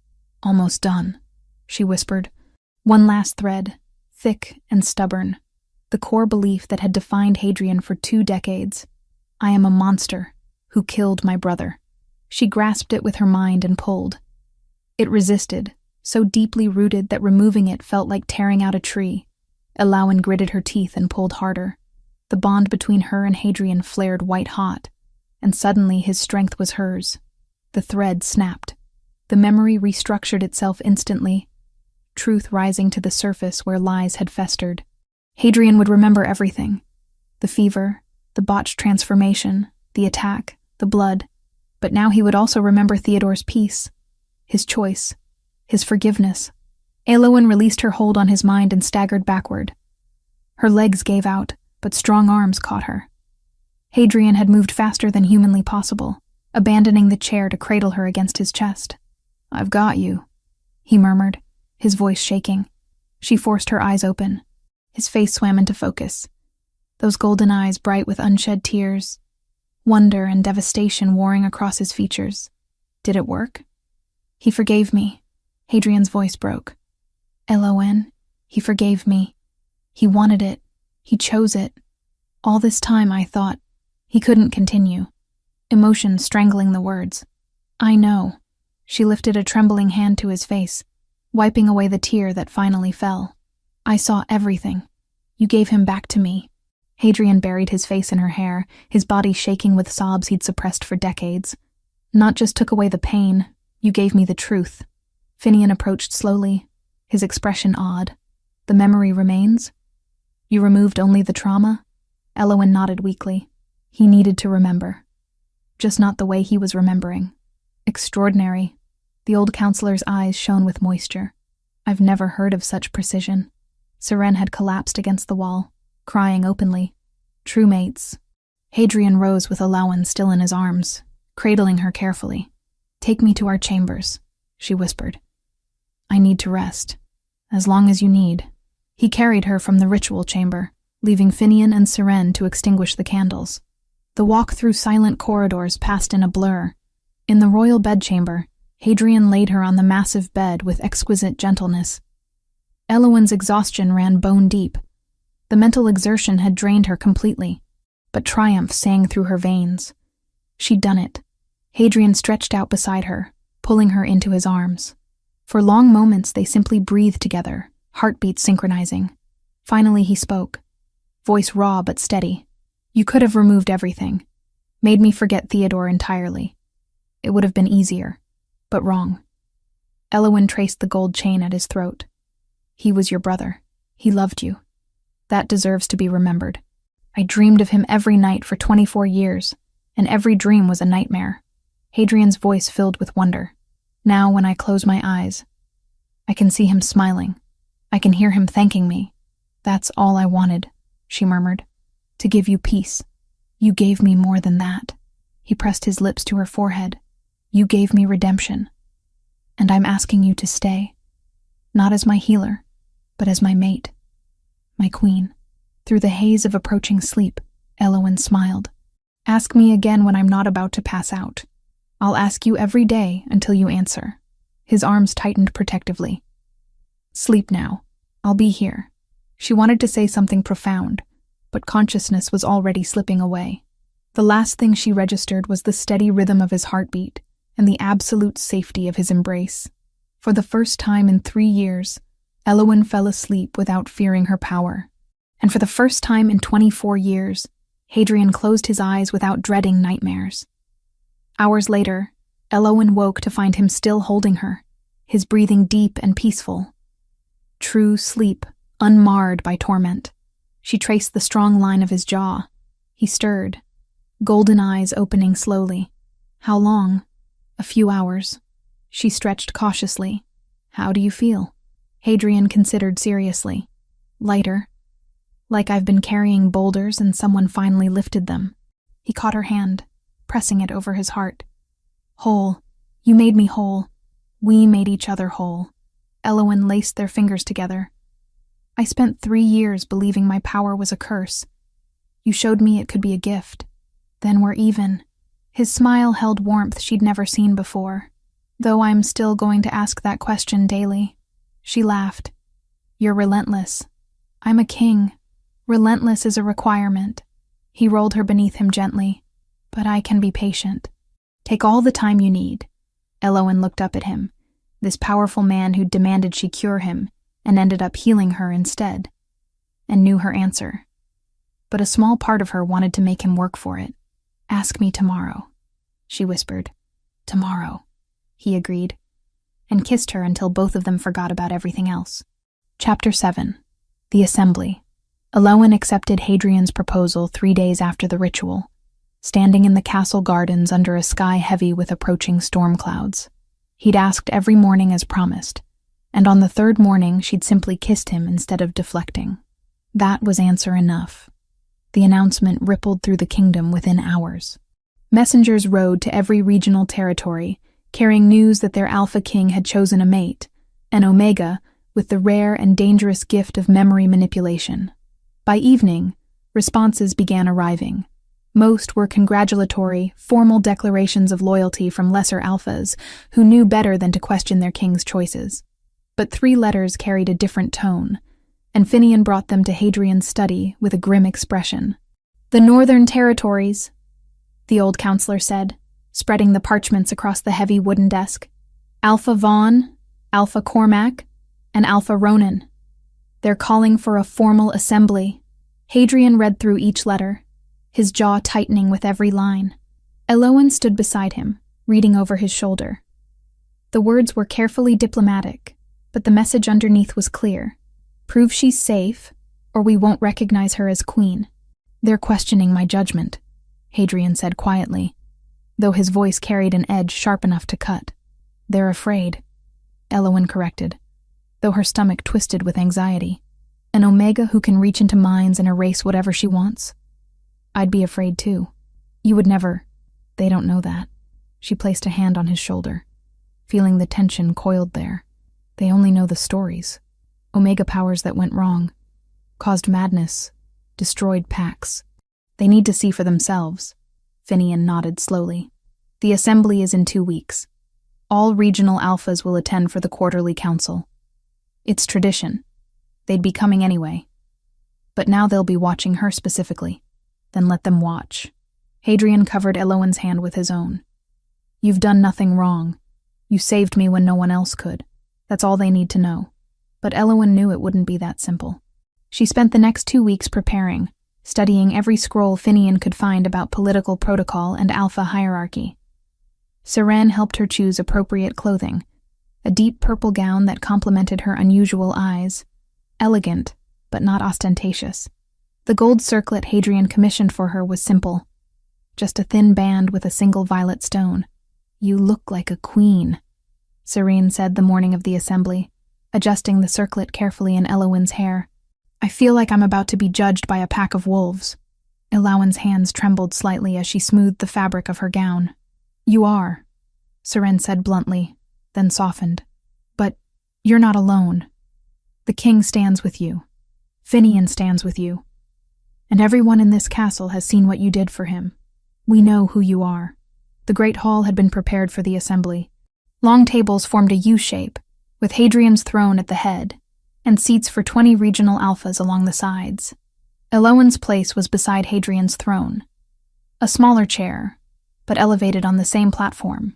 Almost done, she whispered. One last thread, thick and stubborn, the core belief that had defined Hadrian for 2 decades. I am a monster who killed my brother. She grasped it with her mind and pulled. It resisted, so deeply rooted that removing it felt like tearing out a tree. Elowen gritted her teeth and pulled harder. The bond between her and Hadrian flared white-hot, and suddenly his strength was hers. The thread snapped. The memory restructured itself instantly, truth rising to the surface where lies had festered. Hadrian would remember everything. The fever, the botched transformation, the attack, the blood. But now he would also remember Theodore's peace, his choice, his forgiveness. Elowen released her hold on his mind and staggered backward. Her legs gave out, but strong arms caught her. Hadrian had moved faster than humanly possible, abandoning the chair to cradle her against his chest. I've got you, he murmured, his voice shaking. She forced her eyes open. His face swam into focus. Those golden eyes bright with unshed tears, wonder and devastation warring across his features. Did it work? He forgave me. Hadrian's voice broke. Elowen, he forgave me. He wanted it. He chose it. All this time I thought he couldn't continue, emotion strangling the words. I know. She lifted a trembling hand to his face, wiping away the tear that finally fell. I saw everything. You gave him back to me. Hadrian buried his face in her hair, his body shaking with sobs he'd suppressed for decades. Not just took away the pain, you gave me the truth. Finian approached slowly, his expression odd. The memory remains? You removed only the trauma? Elowen nodded weakly. He needed to remember. Just not the way he was remembering. Extraordinary. The old counselor's eyes shone with moisture. I've never heard of such precision. Seren had collapsed against the wall, crying openly. True mates. Hadrian rose with Elowen still in his arms, cradling her carefully. Take me to our chambers, she whispered. I need to rest. As long as you need. He carried her from the ritual chamber, leaving Finian and Seren to extinguish the candles. The walk through silent corridors passed in a blur. In the royal bedchamber, Hadrian laid her on the massive bed with exquisite gentleness. Elowen's exhaustion ran bone deep. The mental exertion had drained her completely, but triumph sang through her veins. She'd done it. Hadrian stretched out beside her, pulling her into his arms. For long moments they simply breathed together, heartbeats synchronizing. Finally he spoke, voice raw but steady. You could have removed everything, made me forget Theodore entirely. It would have been easier, but wrong. Elowen traced the gold chain at his throat. He was your brother. He loved you. That deserves to be remembered. I dreamed of him every night for 24 years, and every dream was a nightmare. Hadrian's voice filled with wonder. Now, when I close my eyes, I can see him smiling. I can hear him thanking me. That's all I wanted, she murmured. To give you peace. You gave me more than that. He pressed his lips to her forehead. You gave me redemption. And I'm asking you to stay. Not as my healer, but as my mate. My queen. Through the haze of approaching sleep, Elowen smiled. Ask me again when I'm not about to pass out. I'll ask you every day until you answer. His arms tightened protectively. Sleep now. I'll be here. She wanted to say something profound, but consciousness was already slipping away. The last thing she registered was the steady rhythm of his heartbeat and the absolute safety of his embrace. For the first time in 3 years, Elowen fell asleep without fearing her power. And for the first time in 24 years, Hadrian closed his eyes without dreading nightmares. Hours later, Elowen woke to find him still holding her, his breathing deep and peaceful. True sleep, unmarred by torment. She traced the strong line of his jaw. He stirred, golden eyes opening slowly. How long? A few hours. She stretched cautiously. How do you feel? Hadrian considered seriously. Lighter. Like I've been carrying boulders and someone finally lifted them. He caught her hand, pressing it over his heart. Whole. You made me whole. We made each other whole. Elowen laced their fingers together. I spent 3 years believing my power was a curse. You showed me it could be a gift. Then we're even. His smile held warmth she'd never seen before, though I'm still going to ask that question daily. She laughed. You're relentless. I'm a king. Relentless is a requirement. He rolled her beneath him gently. But I can be patient. Take all the time you need. Elowen looked up at him, this powerful man who demanded she cure him, and ended up healing her instead, and knew her answer. But a small part of her wanted to make him work for it. Ask me tomorrow, she whispered. Tomorrow, he agreed, and kissed her until both of them forgot about everything else. Chapter 7. The Assembly. Elowen accepted Hadrian's proposal 3 days after the ritual, standing in the castle gardens under a sky heavy with approaching storm clouds. He'd asked every morning as promised, and on the 3rd morning she'd simply kissed him instead of deflecting. That was answer enough. The announcement rippled through the kingdom within hours. Messengers rode to every regional territory, carrying news that their Alpha King had chosen a mate, an Omega, with the rare and dangerous gift of memory manipulation. By evening, responses began arriving. Most were congratulatory, formal declarations of loyalty from lesser alphas who knew better than to question their king's choices. But 3 letters carried a different tone, and Finian brought them to Hadrian's study with a grim expression. "The Northern Territories," the old counselor said, spreading the parchments across the heavy wooden desk. "Alpha Vaughn, Alpha Cormac, and Alpha Ronan. They're calling for a formal assembly." Hadrian read through each letter, his jaw tightening with every line. Elowen stood beside him, reading over his shoulder. The words were carefully diplomatic, but the message underneath was clear. "Prove she's safe, or we won't recognize her as queen." "They're questioning my judgment," Hadrian said quietly, though his voice carried an edge sharp enough to cut. "They're afraid," Elowen corrected, though her stomach twisted with anxiety. "An Omega who can reach into minds and erase whatever she wants? I'd be afraid too. You would never—" "They don't know that." She placed a hand on his shoulder, feeling the tension coiled there. "They only know the stories. Omega powers that went wrong, caused madness, destroyed packs. They need to see for themselves." Finian nodded slowly. "The assembly is in 2 weeks. All regional alphas will attend for the quarterly council. It's tradition. They'd be coming anyway. But now they'll be watching her specifically. Then let them watch." Hadrian covered Elowen's hand with his own. "You've done nothing wrong. You saved me when no one else could. That's all they need to know." But Elowen knew it wouldn't be that simple. She spent the next 2 weeks preparing, studying every scroll Finian could find about political protocol and alpha hierarchy. Seren helped her choose appropriate clothing, a deep purple gown that complemented her unusual eyes, elegant, but not ostentatious. The gold circlet Hadrian commissioned for her was simple, just a thin band with a single violet stone. "You look like a queen," Seren said the morning of the assembly, adjusting the circlet carefully in Elowen's hair. "I feel like I'm about to be judged by a pack of wolves." Elowen's hands trembled slightly as she smoothed the fabric of her gown. "You are," Seren said bluntly, then softened. "But you're not alone. The king stands with you. Finian stands with you. And everyone in this castle has seen what you did for him. We know who you are." The great hall had been prepared for the assembly. Long tables formed a U-shape, with Hadrian's throne at the head, and seats for 20 regional alphas along the sides. Elowen's place was beside Hadrian's throne, a smaller chair, but elevated on the same platform,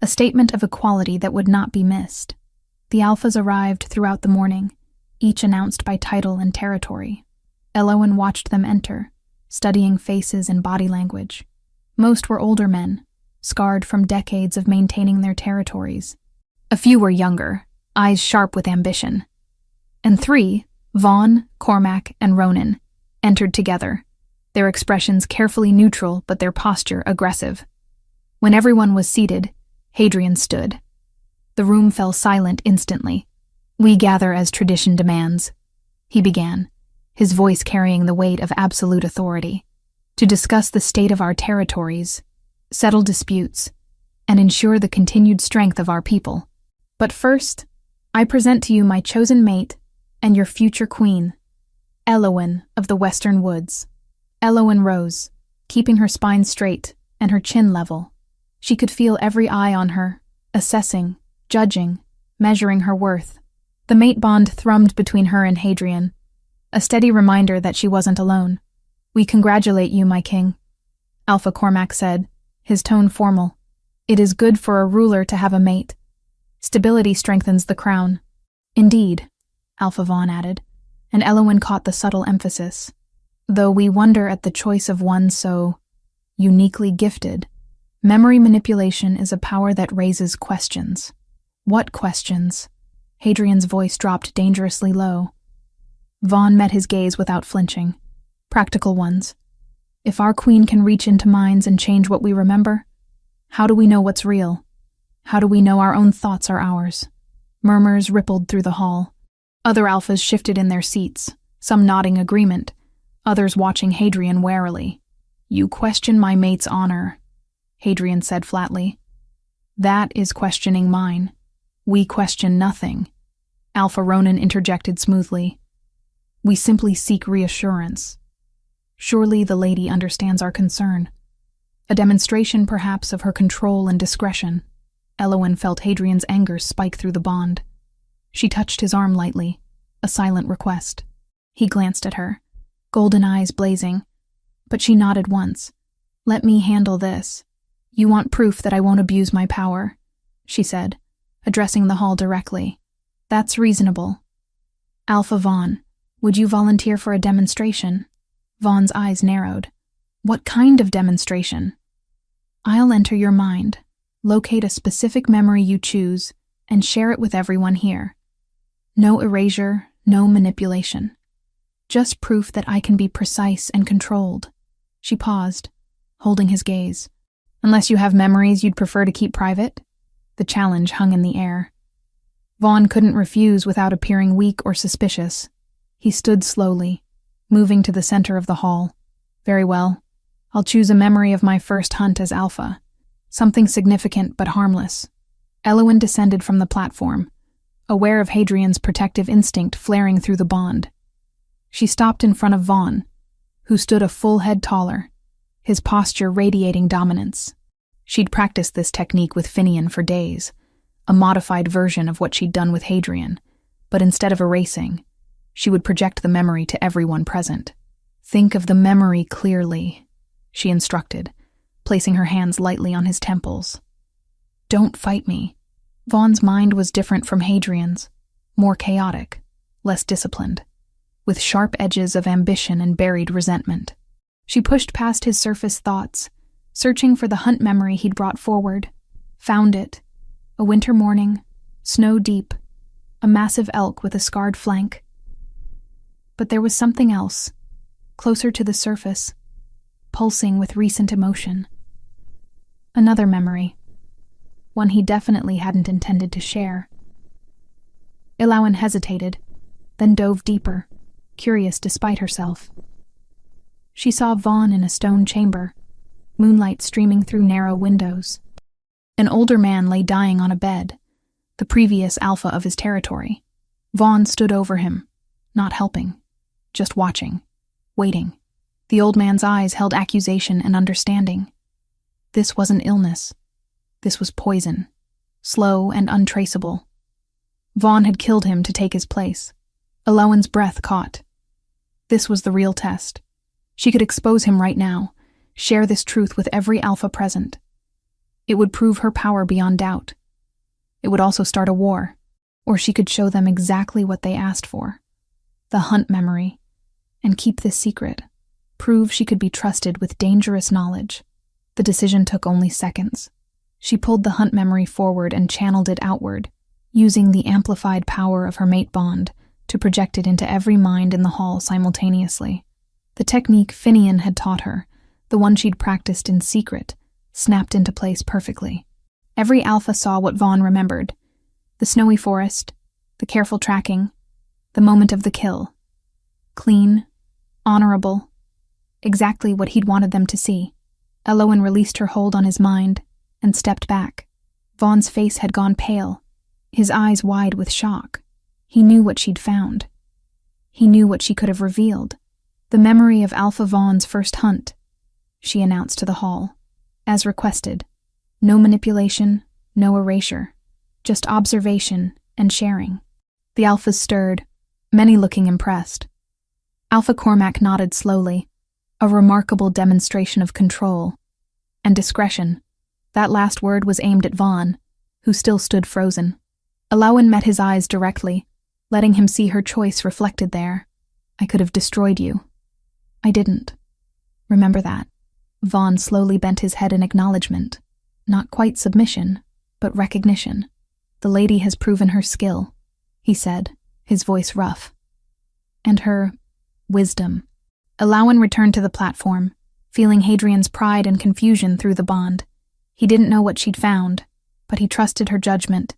a statement of equality that would not be missed. The alphas arrived throughout the morning, each announced by title and territory. Elowen watched them enter, studying faces and body language. Most were older men, scarred from decades of maintaining their territories. A few were younger, eyes sharp with ambition. And 3, Vaughn, Cormac, and Ronan, entered together, their expressions carefully neutral but their posture aggressive. When everyone was seated, Hadrian stood. The room fell silent instantly. "We gather as tradition demands," he began, his voice carrying the weight of absolute authority, "to discuss the state of our territories, settle disputes, and ensure the continued strength of our people. But first, I present to you my chosen mate and your future queen, Elowen of the Western Woods." Elowen rose, keeping her spine straight and her chin level. She could feel every eye on her, assessing, judging, measuring her worth. The mate bond thrummed between her and Hadrian, a steady reminder that she wasn't alone. "We congratulate you, my king," Alpha Cormac said, his tone formal. "It is good for a ruler to have a mate. Stability strengthens the crown." "Indeed," Alpha Vaughn added, and Elowen caught the subtle emphasis. "Though we wonder at the choice of one so uniquely gifted, memory manipulation is a power that raises questions." "What questions?" Hadrian's voice dropped dangerously low. Vaughn met his gaze without flinching. "Practical ones. If our queen can reach into minds and change what we remember, how do we know what's real? How do we know our own thoughts are ours?" Murmurs rippled through the hall. Other alphas shifted in their seats, some nodding agreement, others watching Hadrian warily. "You question my mate's honor," Hadrian said flatly. "That is questioning mine. We question nothing," Alpha Ronan interjected smoothly. "We simply seek reassurance. Surely the lady understands our concern. A demonstration, perhaps, of her control and discretion." Elowen felt Hadrian's anger spike through the bond. She touched his arm lightly, a a silent request. He glanced at her, golden eyes blazing, but she nodded once. "Let me handle this. You want proof that I won't abuse my power," she said, addressing the hall directly. "That's reasonable. Alpha Vaughn, would you volunteer for a demonstration?" Vaughn's eyes narrowed. "What kind of demonstration?" "I'll enter your mind, locate a specific memory you choose, and share it with everyone here. No erasure, no manipulation. Just proof that I can be precise and controlled." She paused, holding his gaze. "Unless you have memories you'd prefer to keep private?" The challenge hung in the air. Vaughn couldn't refuse without appearing weak or suspicious. He stood slowly, moving to the center of the hall. "Very well. I'll choose a memory of my first hunt as Alpha. Something significant but harmless." Elowen descended from the platform, aware of Hadrian's protective instinct flaring through the bond. She stopped in front of Vaughn, who stood a full head taller, his posture radiating dominance. She'd practiced this technique with Finian for days, a modified version of what she'd done with Hadrian, but instead of erasing, she would project the memory to everyone present. "Think of the memory clearly," she instructed, placing her hands lightly on his temples. "Don't fight me." Vaughn's mind was different from Hadrian's, more chaotic, less disciplined, with sharp edges of ambition and buried resentment. She pushed past his surface thoughts, searching for the hunt memory he'd brought forward. Found it. A winter morning, snow deep, a massive elk with a scarred flank. But there was something else, closer to the surface, pulsing with recent emotion. Another memory, one he definitely hadn't intended to share. Elowen hesitated, then dove deeper, curious despite herself. She saw Vaughn in a stone chamber, moonlight streaming through narrow windows. An older man lay dying on a bed, the previous alpha of his territory. Vaughn stood over him, not helping, just watching, waiting. The old man's eyes held accusation and understanding. This wasn't illness. This was poison, slow and untraceable. Vaughn had killed him to take his place. Elowen's breath caught. This was the real test. She could expose him right now, share this truth with every alpha present. It would prove her power beyond doubt. It would also start a war, or she could show them exactly what they asked for. The hunt memory, and keep this secret. Prove she could be trusted with dangerous knowledge. The decision took only seconds. She pulled the hunt memory forward and channeled it outward, using the amplified power of her mate bond to project it into every mind in the hall simultaneously. The technique Finian had taught her, the one she'd practiced in secret, snapped into place perfectly. Every alpha saw what Vaughn remembered: the snowy forest, the careful tracking, the moment of the kill. Clean, honorable, exactly what he'd wanted them to see. Elowen released her hold on his mind and stepped back. Vaughn's face had gone pale, his eyes wide with shock. He knew what she'd found. He knew what she could have revealed. "The memory of Alpha Vaughn's first hunt," she announced to the hall. "As requested. No manipulation, no erasure. Just observation and sharing." The alphas stirred, many looking impressed. Alpha Cormac nodded slowly, a remarkable demonstration of control and discretion. That last word was aimed at Vaughn, who still stood frozen. Elowen met his eyes directly, letting him see her choice reflected there. "I could have destroyed you. I didn't. Remember that." Vaughn slowly bent his head in acknowledgement. Not quite submission, but recognition. "The lady has proven her skill," he said, his voice rough. "And her wisdom." Elowen returned to the platform, feeling Hadrian's pride and confusion through the bond. He didn't know what she'd found, but he trusted her judgment.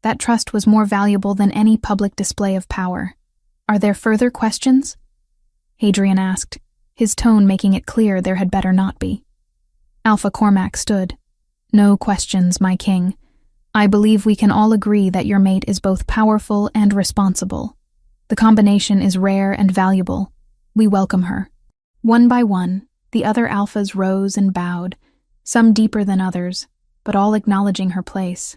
That trust was more valuable than any public display of power. "Are there further questions?" Hadrian asked, his tone making it clear there had better not be. Alpha Cormac stood. "No questions, my king. I believe we can all agree that your mate is both powerful and responsible. The combination is rare and valuable. We welcome her." One by one, the other alphas rose and bowed, some deeper than others, but all acknowledging her place.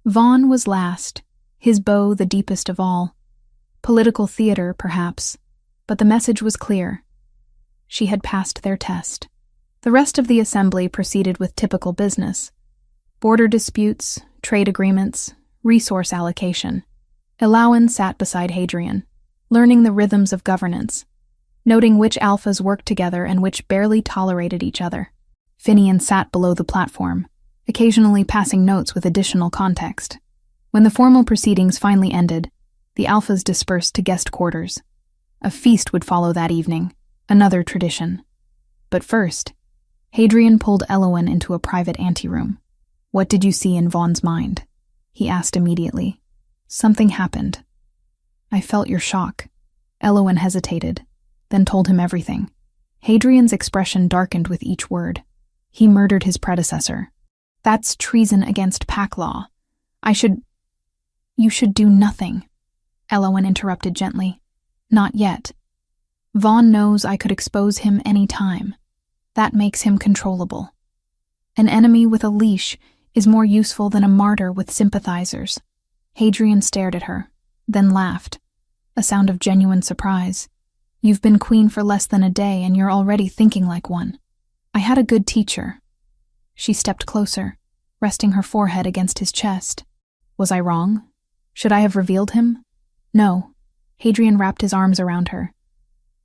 Vaughn was last, his bow the deepest of all. Political theater, perhaps, but the message was clear. She had passed their test. The rest of the assembly proceeded with typical business. Border disputes, trade agreements, resource allocation. Elowen sat beside Hadrian, learning the rhythms of governance, noting which alphas worked together and which barely tolerated each other. Finian sat below the platform, occasionally passing notes with additional context. When the formal proceedings finally ended, the alphas dispersed to guest quarters. A feast would follow that evening, another tradition. But first, Hadrian pulled Elowen into a private anteroom. "What did you see in Vaughn's mind?" he asked immediately. "Something happened." "I felt your shock." Elowen hesitated, then told him everything. Hadrian's expression darkened with each word. "He murdered his predecessor. That's treason against pack law. You should do nothing." Elowen interrupted gently. "Not yet. Vaughn knows I could expose him any time. That makes him controllable. An enemy with a leash is more useful than a martyr with sympathizers." Hadrian stared at her, then laughed, a sound of genuine surprise. "You've been queen for less than a day and you're already thinking like one. I had a good teacher." She stepped closer, resting her forehead against his chest. "Was I wrong? Should I have revealed him?" "No." Hadrian wrapped his arms around her.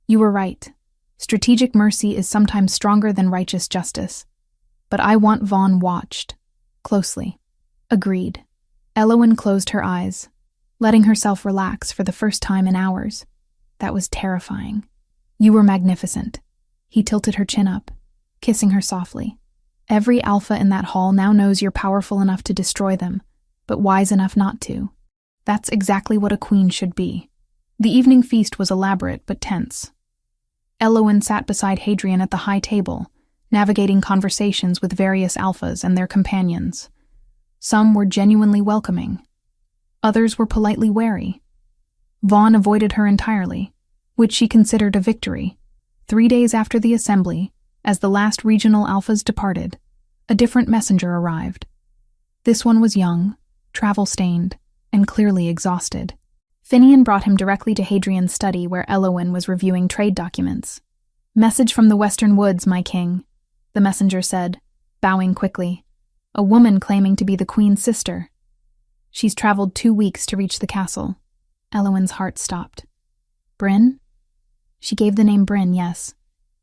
"You were right. Strategic mercy is sometimes stronger than righteous justice. But I want Vaughn watched. Closely." "Agreed." Elowen closed her eyes, letting herself relax for the first time in hours. That was terrifying. "You were magnificent." He tilted her chin up, kissing her softly. "Every alpha in that hall now knows you're powerful enough to destroy them, but wise enough not to. That's exactly what a queen should be." The evening feast was elaborate but tense. Elowen sat beside Hadrian at the high table, navigating conversations with various alphas and their companions. Some were genuinely welcoming. Others were politely wary. Vaughn avoided her entirely, which she considered a victory. 3 days after the assembly, as the last regional alphas departed, a different messenger arrived. This one was young, travel-stained, and clearly exhausted. Finian brought him directly to Hadrian's study where Elowen was reviewing trade documents. "Message from the Western Woods, my king," the messenger said, bowing quickly. "A woman claiming to be the queen's sister. She's traveled 2 weeks to reach the castle." Elowen's heart stopped. "Bryn?" She gave the name Bryn, yes.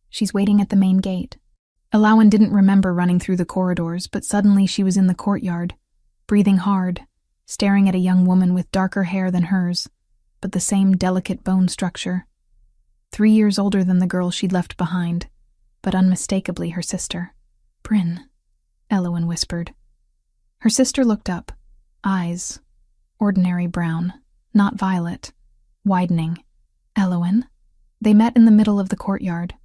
"She's waiting at the main gate." Elowen didn't remember running through the corridors, but suddenly she was in the courtyard, breathing hard, staring at a young woman with darker hair than hers, but the same delicate bone structure. 3 years older than the girl she'd left behind, but unmistakably her sister. "Bryn," Elowen whispered. Her sister looked up, eyes, ordinary brown, not violet, widening. "Elowen?" They met in the middle of the courtyard,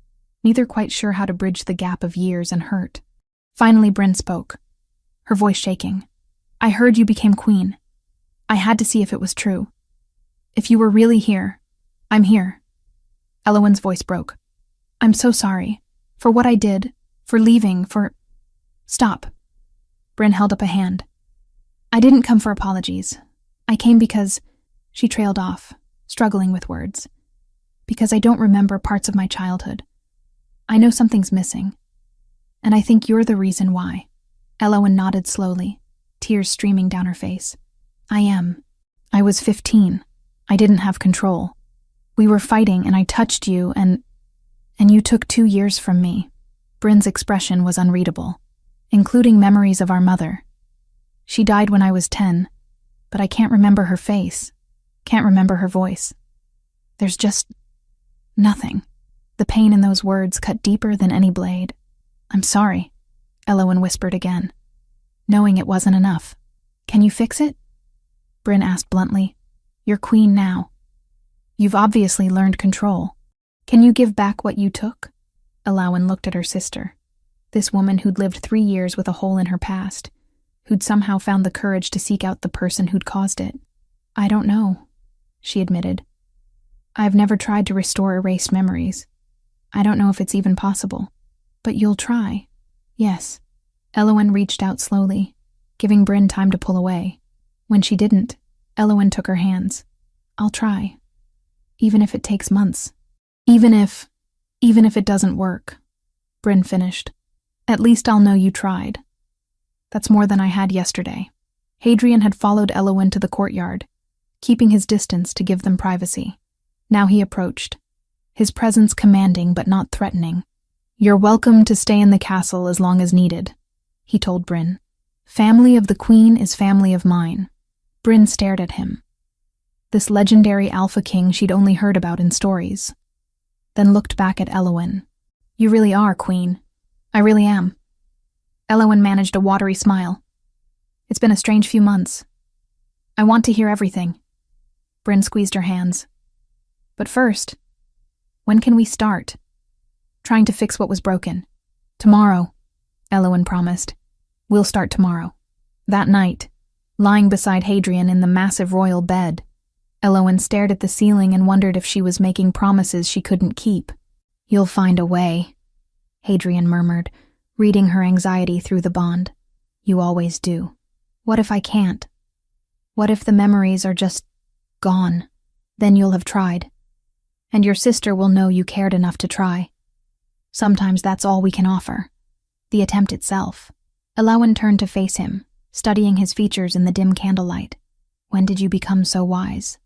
neither quite sure how to bridge the gap of years and hurt. Finally Bryn spoke, her voice shaking. "I heard you became queen. I had to see if it was true. If you were really here, I'm here." Elowen's voice broke. "I'm so sorry. For what I did. For leaving. For—" "Stop." Bryn held up a hand. "I didn't come for apologies. I came because—" She trailed off, struggling with words. "Because I don't remember parts of my childhood. I know something's missing. And I think you're the reason why." Elowen nodded slowly, tears streaming down her face. "I am. I was 15. I didn't have control. We were fighting and I touched you and you took 2 years from me." Bryn's expression was unreadable, including memories of our mother. "She died when I was 10, but I can't remember her face, can't remember her voice. There's just nothing." The pain in those words cut deeper than any blade. "I'm sorry," Elowen whispered again, knowing it wasn't enough. "Can you fix it?" Bryn asked bluntly. "You're queen now. You've obviously learned control. Can you give back what you took?" Elowen looked at her sister, this woman who'd lived 3 years with a hole in her past, who'd somehow found the courage to seek out the person who'd caused it. "I don't know," she admitted. "I've never tried to restore erased memories. I don't know if it's even possible. But you'll try." "Yes." Elowen reached out slowly, giving Bryn time to pull away. When she didn't, Elowen took her hands. "I'll try. even if it takes months. Even if it doesn't work, Bryn finished. At least I'll know you tried. That's more than I had yesterday. Hadrian had followed Elowen to the courtyard, keeping his distance to give them privacy. Now he approached, his presence commanding but not threatening. You're welcome to stay in the castle as long as needed, he told Bryn. Family of the Queen is family of mine. Bryn stared at him. This legendary Alpha King she'd only heard about in stories. Then looked back at Elowen. You really are, Queen. I really am. Elowen managed a watery smile. It's been a strange few months. I want to hear everything. Bryn squeezed her hands. But first, when can we start? Trying to fix what was broken. Tomorrow, Elowen promised. We'll start tomorrow. That night, lying beside Hadrian in the massive royal bed, Elowen stared at the ceiling and wondered if she was making promises she couldn't keep. You'll find a way, Hadrian murmured, reading her anxiety through the bond. You always do. What if I can't? What if the memories are just gone? Then you'll have tried. And your sister will know you cared enough to try. Sometimes that's all we can offer. The attempt itself. Elowen turned to face him, studying his features in the dim candlelight. When did you become so wise?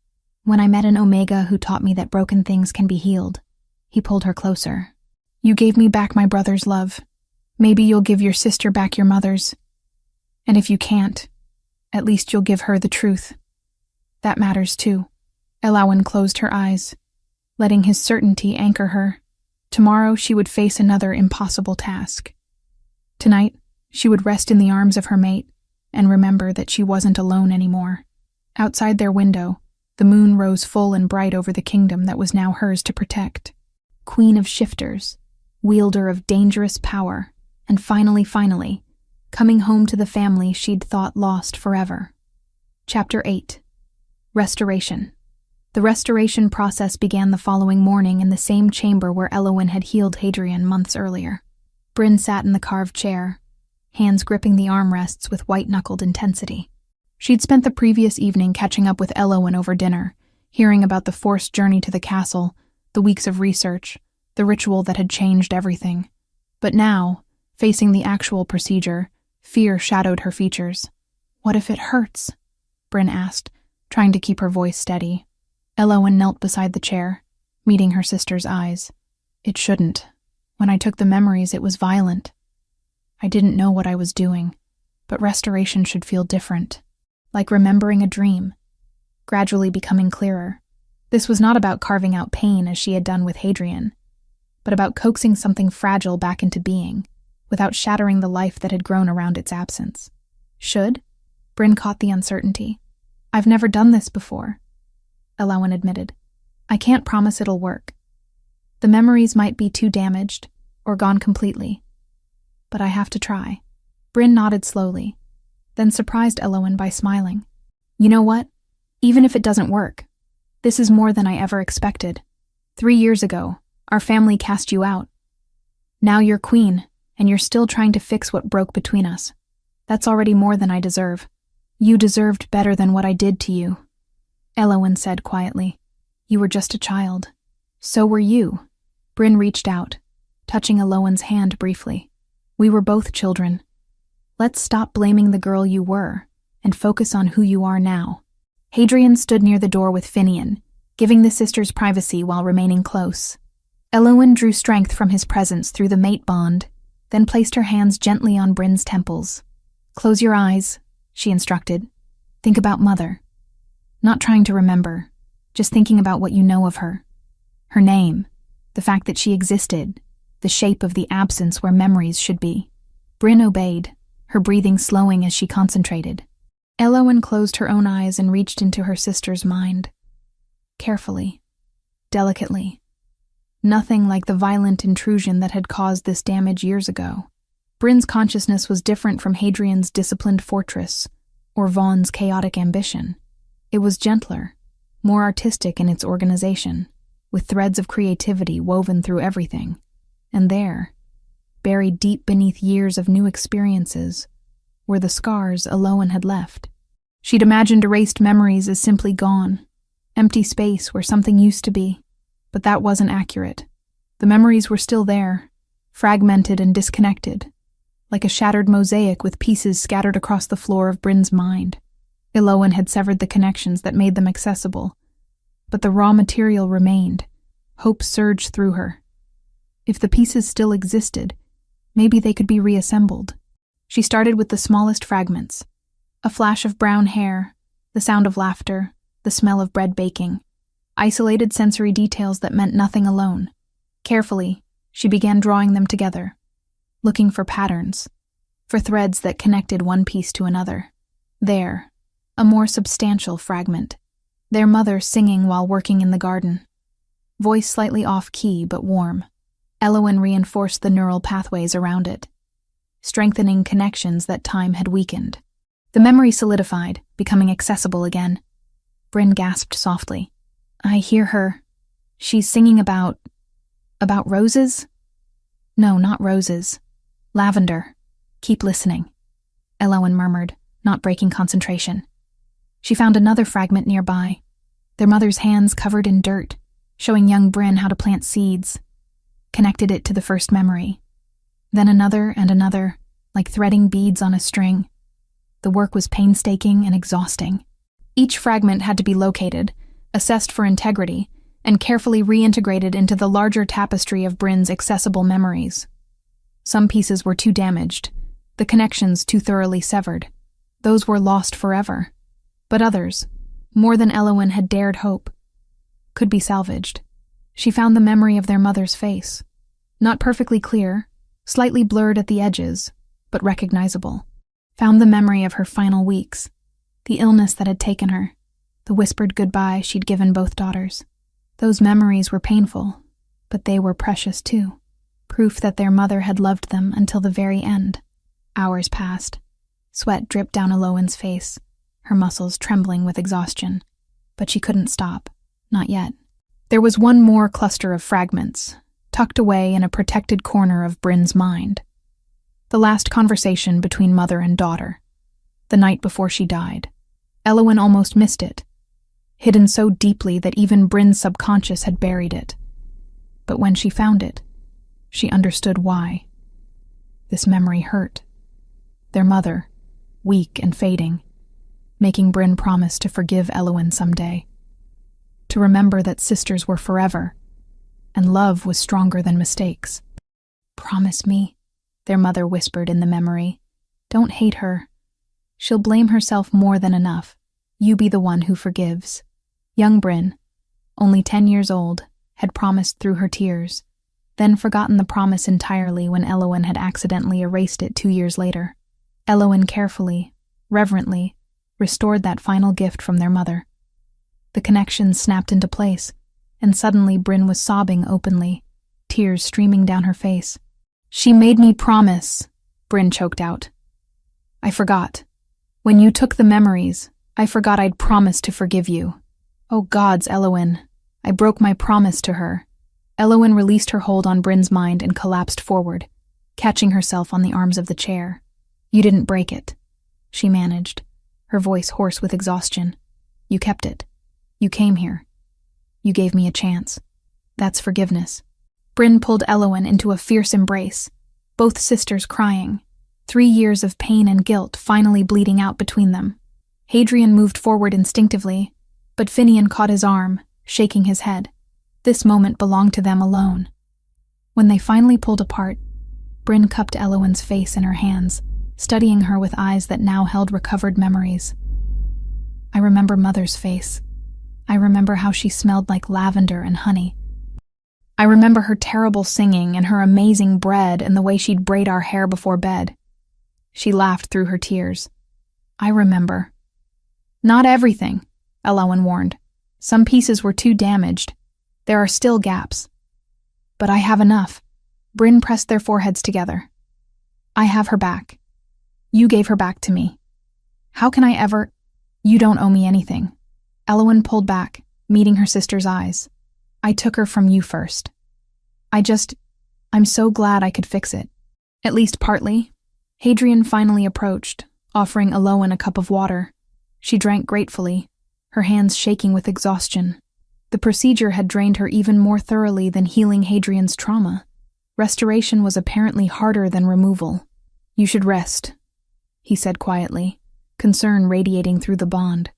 When I met an Omega who taught me that broken things can be healed. He pulled her closer. You gave me back my brother's love. Maybe you'll give your sister back your mother's. And if you can't, at least you'll give her the truth. That matters too. Elowen closed her eyes, letting his certainty anchor her. Tomorrow she would face another impossible task. Tonight, she would rest in the arms of her mate and remember that she wasn't alone anymore. Outside their window, the moon rose full and bright over the kingdom that was now hers to protect. Queen of shifters, wielder of dangerous power, and finally, coming home to the family she'd thought lost forever. Chapter 8. Restoration. The restoration process began the following morning in the same chamber where Elowen had healed Hadrian months earlier. Bryn sat in the carved chair, hands gripping the armrests with white-knuckled intensity. She'd spent the previous evening catching up with Elowen over dinner, hearing about the forced journey to the castle, the weeks of research, the ritual that had changed everything. But now, facing the actual procedure, fear shadowed her features. What if it hurts? Bryn asked, trying to keep her voice steady. Elowen knelt beside the chair, meeting her sister's eyes. It shouldn't. When I took the memories, it was violent. I didn't know what I was doing, but restoration should feel different, like remembering a dream, gradually becoming clearer. This was not about carving out pain as she had done with Hadrian, but about coaxing something fragile back into being, without shattering the life that had grown around its absence. Should? Bryn caught the uncertainty. I've never done this before, Elowen admitted. I can't promise it'll work. The memories might be too damaged, or gone completely. But I have to try. Bryn nodded slowly, then surprised Elowen by smiling. You know what? Even if it doesn't work, this is more than I ever expected. 3 years ago, our family cast you out. Now you're queen, and you're still trying to fix what broke between us. That's already more than I deserve. You deserved better than what I did to you, Elowen said quietly. You were just a child. So were you. Bryn reached out, touching Elowen's hand briefly. We were both children. Let's stop blaming the girl you were, and focus on who you are now. Hadrian stood near the door with Finian, giving the sisters privacy while remaining close. Elowen drew strength from his presence through the mate bond, then placed her hands gently on Bryn's temples. Close your eyes, she instructed. Think about Mother. Not trying to remember, just thinking about what you know of her. Her name, the fact that she existed, the shape of the absence where memories should be. Bryn obeyed, her breathing slowing as she concentrated. Elowen closed her own eyes and reached into her sister's mind. Carefully, delicately. Nothing like the violent intrusion that had caused this damage years ago. Bryn's consciousness was different from Hadrian's disciplined fortress, or Vaughn's chaotic ambition. It was gentler, more artistic in its organization, with threads of creativity woven through everything. And there, buried deep beneath years of new experiences, were the scars Elowen had left. She'd imagined erased memories as simply gone, Empty space where something used to be. But that wasn't accurate. The memories were still there, fragmented and disconnected, like a shattered mosaic with pieces scattered across the floor of Bryn's mind. Elowen had severed the connections that made them accessible, but the raw material remained. Hope surged through her. If the pieces still existed, maybe they could be reassembled. She started with the smallest fragments. A flash of brown hair, the sound of laughter, the smell of bread baking. Isolated sensory details that meant nothing alone. Carefully, she began drawing them together, looking for patterns, for threads that connected one piece to another. There, a more substantial fragment. Their mother singing while working in the garden. Voice slightly off-key but warm. Elowen reinforced the neural pathways around it, strengthening connections that time had weakened. The memory solidified, becoming accessible again. Bryn gasped softly. I hear her. She's singing about roses? No, not roses. Lavender. Keep listening. Elowen murmured, not breaking concentration. She found another fragment nearby, their mother's hands covered in dirt, showing young Bryn how to plant seeds. Connected it to the first memory. Then another and another, like threading beads on a string. The work was painstaking and exhausting. Each fragment had to be located, assessed for integrity, and carefully reintegrated into the larger tapestry of Bryn's accessible memories. Some pieces were too damaged, the connections too thoroughly severed. Those were lost forever. But others, more than Elowen had dared hope, could be salvaged. She found the memory of their mother's face. Not perfectly clear, slightly blurred at the edges, but recognizable. Found the memory of her final weeks, the illness that had taken her, the whispered goodbye she'd given both daughters. Those memories were painful, but they were precious too. Proof that their mother had loved them until the very end. Hours passed. Sweat dripped down Elowen's face, her muscles trembling with exhaustion. But she couldn't stop. Not yet. There was one more cluster of fragments, tucked away in a protected corner of Bryn's mind. The last conversation between mother and daughter, the night before she died. Elowen almost missed it, hidden so deeply that even Bryn's subconscious had buried it. But when she found it, she understood why. This memory hurt. Their mother, weak and fading, making Bryn promise to forgive Elowen someday. To remember that sisters were forever, and love was stronger than mistakes. Promise me, their mother whispered in the memory. Don't hate her. She'll blame herself more than enough. You be the one who forgives. Young Bryn, only 10 years old, had promised through her tears, then forgotten the promise entirely when Elowen had accidentally erased it 2 years later. Elowen carefully, reverently, restored that final gift from their mother. The connection snapped into place, and suddenly Bryn was sobbing openly, tears streaming down her face. She made me promise, Bryn choked out. I forgot. When you took the memories, I forgot I'd promised to forgive you. Oh gods, Elowen. I broke my promise to her. Elowen released her hold on Bryn's mind and collapsed forward, catching herself on the arms of the chair. You didn't break it, she managed, her voice hoarse with exhaustion. You kept it. You came here. You gave me a chance. That's forgiveness. Bryn pulled Elowen into a fierce embrace, both sisters crying, 3 years of pain and guilt finally bleeding out between them. Hadrian moved forward instinctively, but Finian caught his arm, shaking his head. This moment belonged to them alone. When they finally pulled apart, Bryn cupped Elowen's face in her hands, studying her with eyes that now held recovered memories. I remember Mother's face. I remember how she smelled like lavender and honey. I remember her terrible singing and her amazing bread and the way she'd braid our hair before bed. She laughed through her tears. I remember. Not everything, Elowen warned. Some pieces were too damaged. There are still gaps. But I have enough. Bryn pressed their foreheads together. I have her back. You gave her back to me. How can I ever... You don't owe me anything. Elowen pulled back, meeting her sister's eyes. I took her from you first. I'm so glad I could fix it. At least partly. Hadrian finally approached, offering Elowen a cup of water. She drank gratefully, her hands shaking with exhaustion. The procedure had drained her even more thoroughly than healing Hadrian's trauma. Restoration was apparently harder than removal. "You should rest," he said quietly, concern radiating through the bond.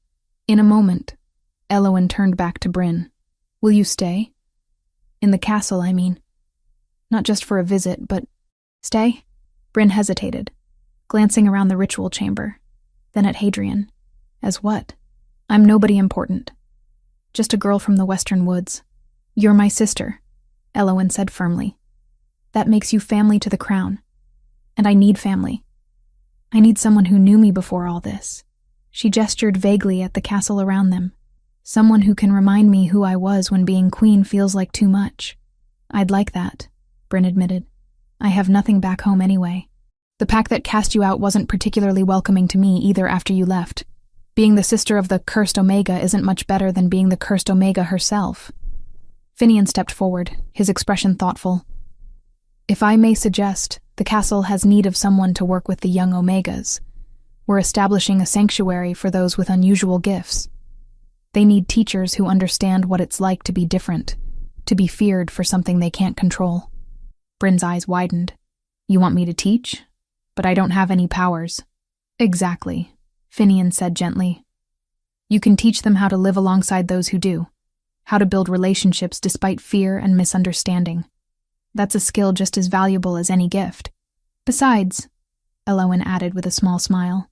"In a moment." Elowen turned back to Bryn. "Will you stay? In the castle, I mean. Not just for a visit, but—" "Stay?" Bryn hesitated, glancing around the ritual chamber, then at Hadrian. "As what?" "I'm nobody important. Just a girl from the western woods." "You're my sister," Elowen said firmly. "That makes you family to the crown. And I need family. I need someone who knew me before all this." She gestured vaguely at the castle around them. "Someone who can remind me who I was when being queen feels like too much." "I'd like that," Bryn admitted. "I have nothing back home anyway. The pack that cast you out wasn't particularly welcoming to me either after you left. Being the sister of the cursed Omega isn't much better than being the cursed Omega herself." Finian stepped forward, his expression thoughtful. "If I may suggest, the castle has need of someone to work with the young Omegas. We're establishing a sanctuary for those with unusual gifts. They need teachers who understand what it's like to be different, to be feared for something they can't control." Bryn's eyes widened. "You want me to teach? But I don't have any powers." "Exactly," Finian said gently. "You can teach them how to live alongside those who do, how to build relationships despite fear and misunderstanding. That's a skill just as valuable as any gift. Besides," Elowen added with a small smile,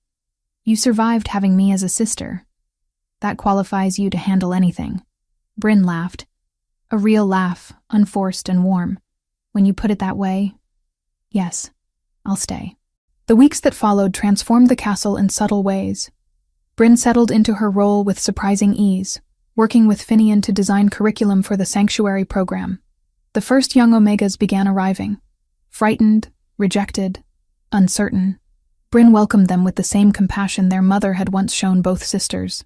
"you survived having me as a sister. That qualifies you to handle anything." Bryn laughed. A real laugh, unforced and warm. "When you put it that way, yes, I'll stay." The weeks that followed transformed the castle in subtle ways. Bryn settled into her role with surprising ease, working with Finian to design curriculum for the sanctuary program. The first young Omegas began arriving. Frightened, rejected, uncertain, Bryn welcomed them with the same compassion their mother had once shown both sisters.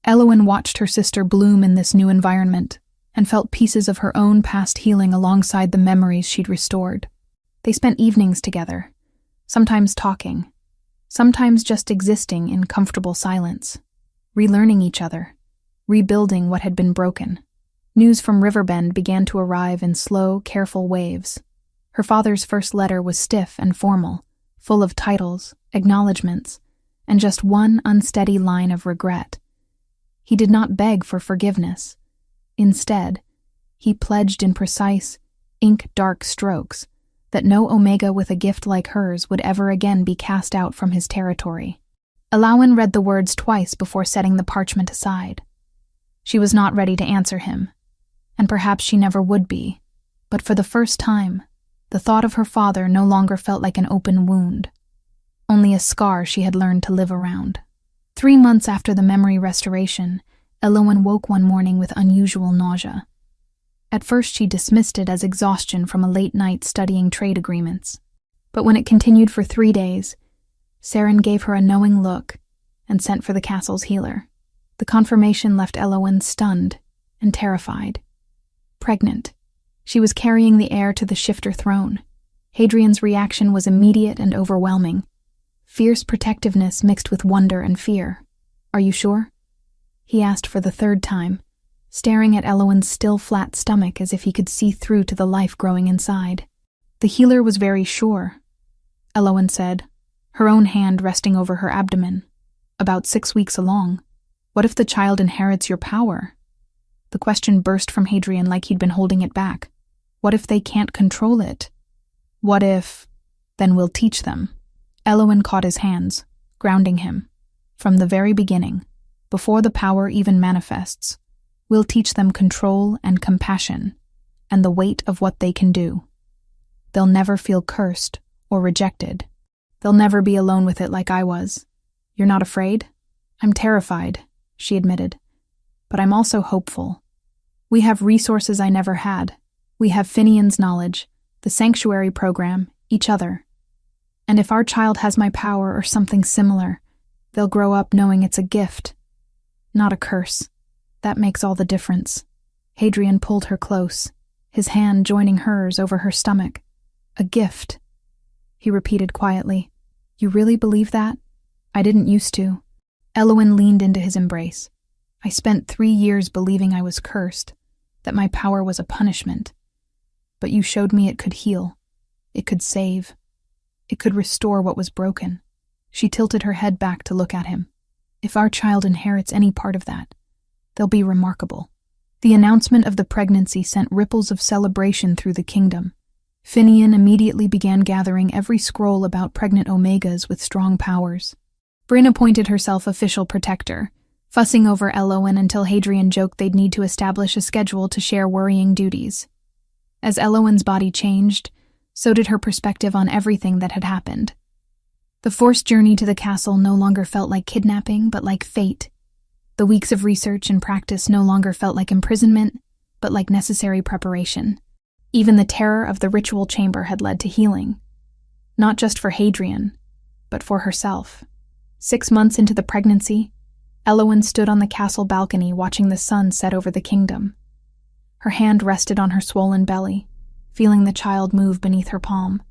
Elowen watched her sister bloom in this new environment and felt pieces of her own past healing alongside the memories she'd restored. They spent evenings together, sometimes talking, sometimes just existing in comfortable silence, relearning each other, rebuilding what had been broken. News from Riverbend began to arrive in slow, careful waves. Her father's first letter was stiff and formal, full of titles, acknowledgments, and just one unsteady line of regret. He did not beg for forgiveness. Instead, he pledged in precise, ink-dark strokes that no Omega with a gift like hers would ever again be cast out from his territory. Elowen read the words twice before setting the parchment aside. She was not ready to answer him, and perhaps she never would be, but for the first time, the thought of her father no longer felt like an open wound, only a scar she had learned to live around. 3 months after the memory restoration, Elowen woke one morning with unusual nausea. At first she dismissed it as exhaustion from a late night studying trade agreements. But when it continued for 3 days, Saren gave her a knowing look and sent for the castle's healer. The confirmation left Elowen stunned and terrified. Pregnant. She was carrying the heir to the Shifter throne. Hadrian's reaction was immediate and overwhelming. Fierce protectiveness mixed with wonder and fear. "Are you sure?" he asked for the 3rd time, staring at Elowen's still flat stomach as if he could see through to the life growing inside. "The healer was very sure," Elowen said, her own hand resting over her abdomen. "About 6 weeks along. What if the child inherits your power?" The question burst from Hadrian like he'd been holding it back. "What if they can't control it? What if—" "Then we'll teach them." Elowen caught his hands, grounding him. "From the very beginning, before the power even manifests, we'll teach them control and compassion, and the weight of what they can do. They'll never feel cursed or rejected. They'll never be alone with it like I was. You're not afraid?" "I'm terrified," she admitted. "But I'm also hopeful. We have resources I never had. We have Finian's knowledge, the sanctuary program, each other. And if our child has my power or something similar, they'll grow up knowing it's a gift, not a curse. That makes all the difference." Hadrian pulled her close, his hand joining hers over her stomach. "A gift," he repeated quietly. "You really believe that? I didn't used to." Elowen leaned into his embrace. I spent 3 years believing I was cursed, that my power was a punishment. But you showed me it could heal. It could save. It could restore what was broken. She tilted her head back to look at him. If our child inherits any part of that, they'll be remarkable. The announcement of the pregnancy sent ripples of celebration through the kingdom. Finian immediately began gathering every scroll about pregnant Omegas with strong powers. Bryn appointed herself official protector, fussing over Elowen until Hadrian joked they'd need to establish a schedule to share worrying duties. As Elowen's body changed, so did her perspective on everything that had happened. The forced journey to the castle no longer felt like kidnapping, but like fate. The weeks of research and practice no longer felt like imprisonment, but like necessary preparation. Even the terror of the ritual chamber had led to healing. Not just for Hadrian, but for herself. 6 months into the pregnancy, Elowen stood on the castle balcony watching the sun set over the kingdom. Her hand rested on her swollen belly, feeling the child move beneath her palm.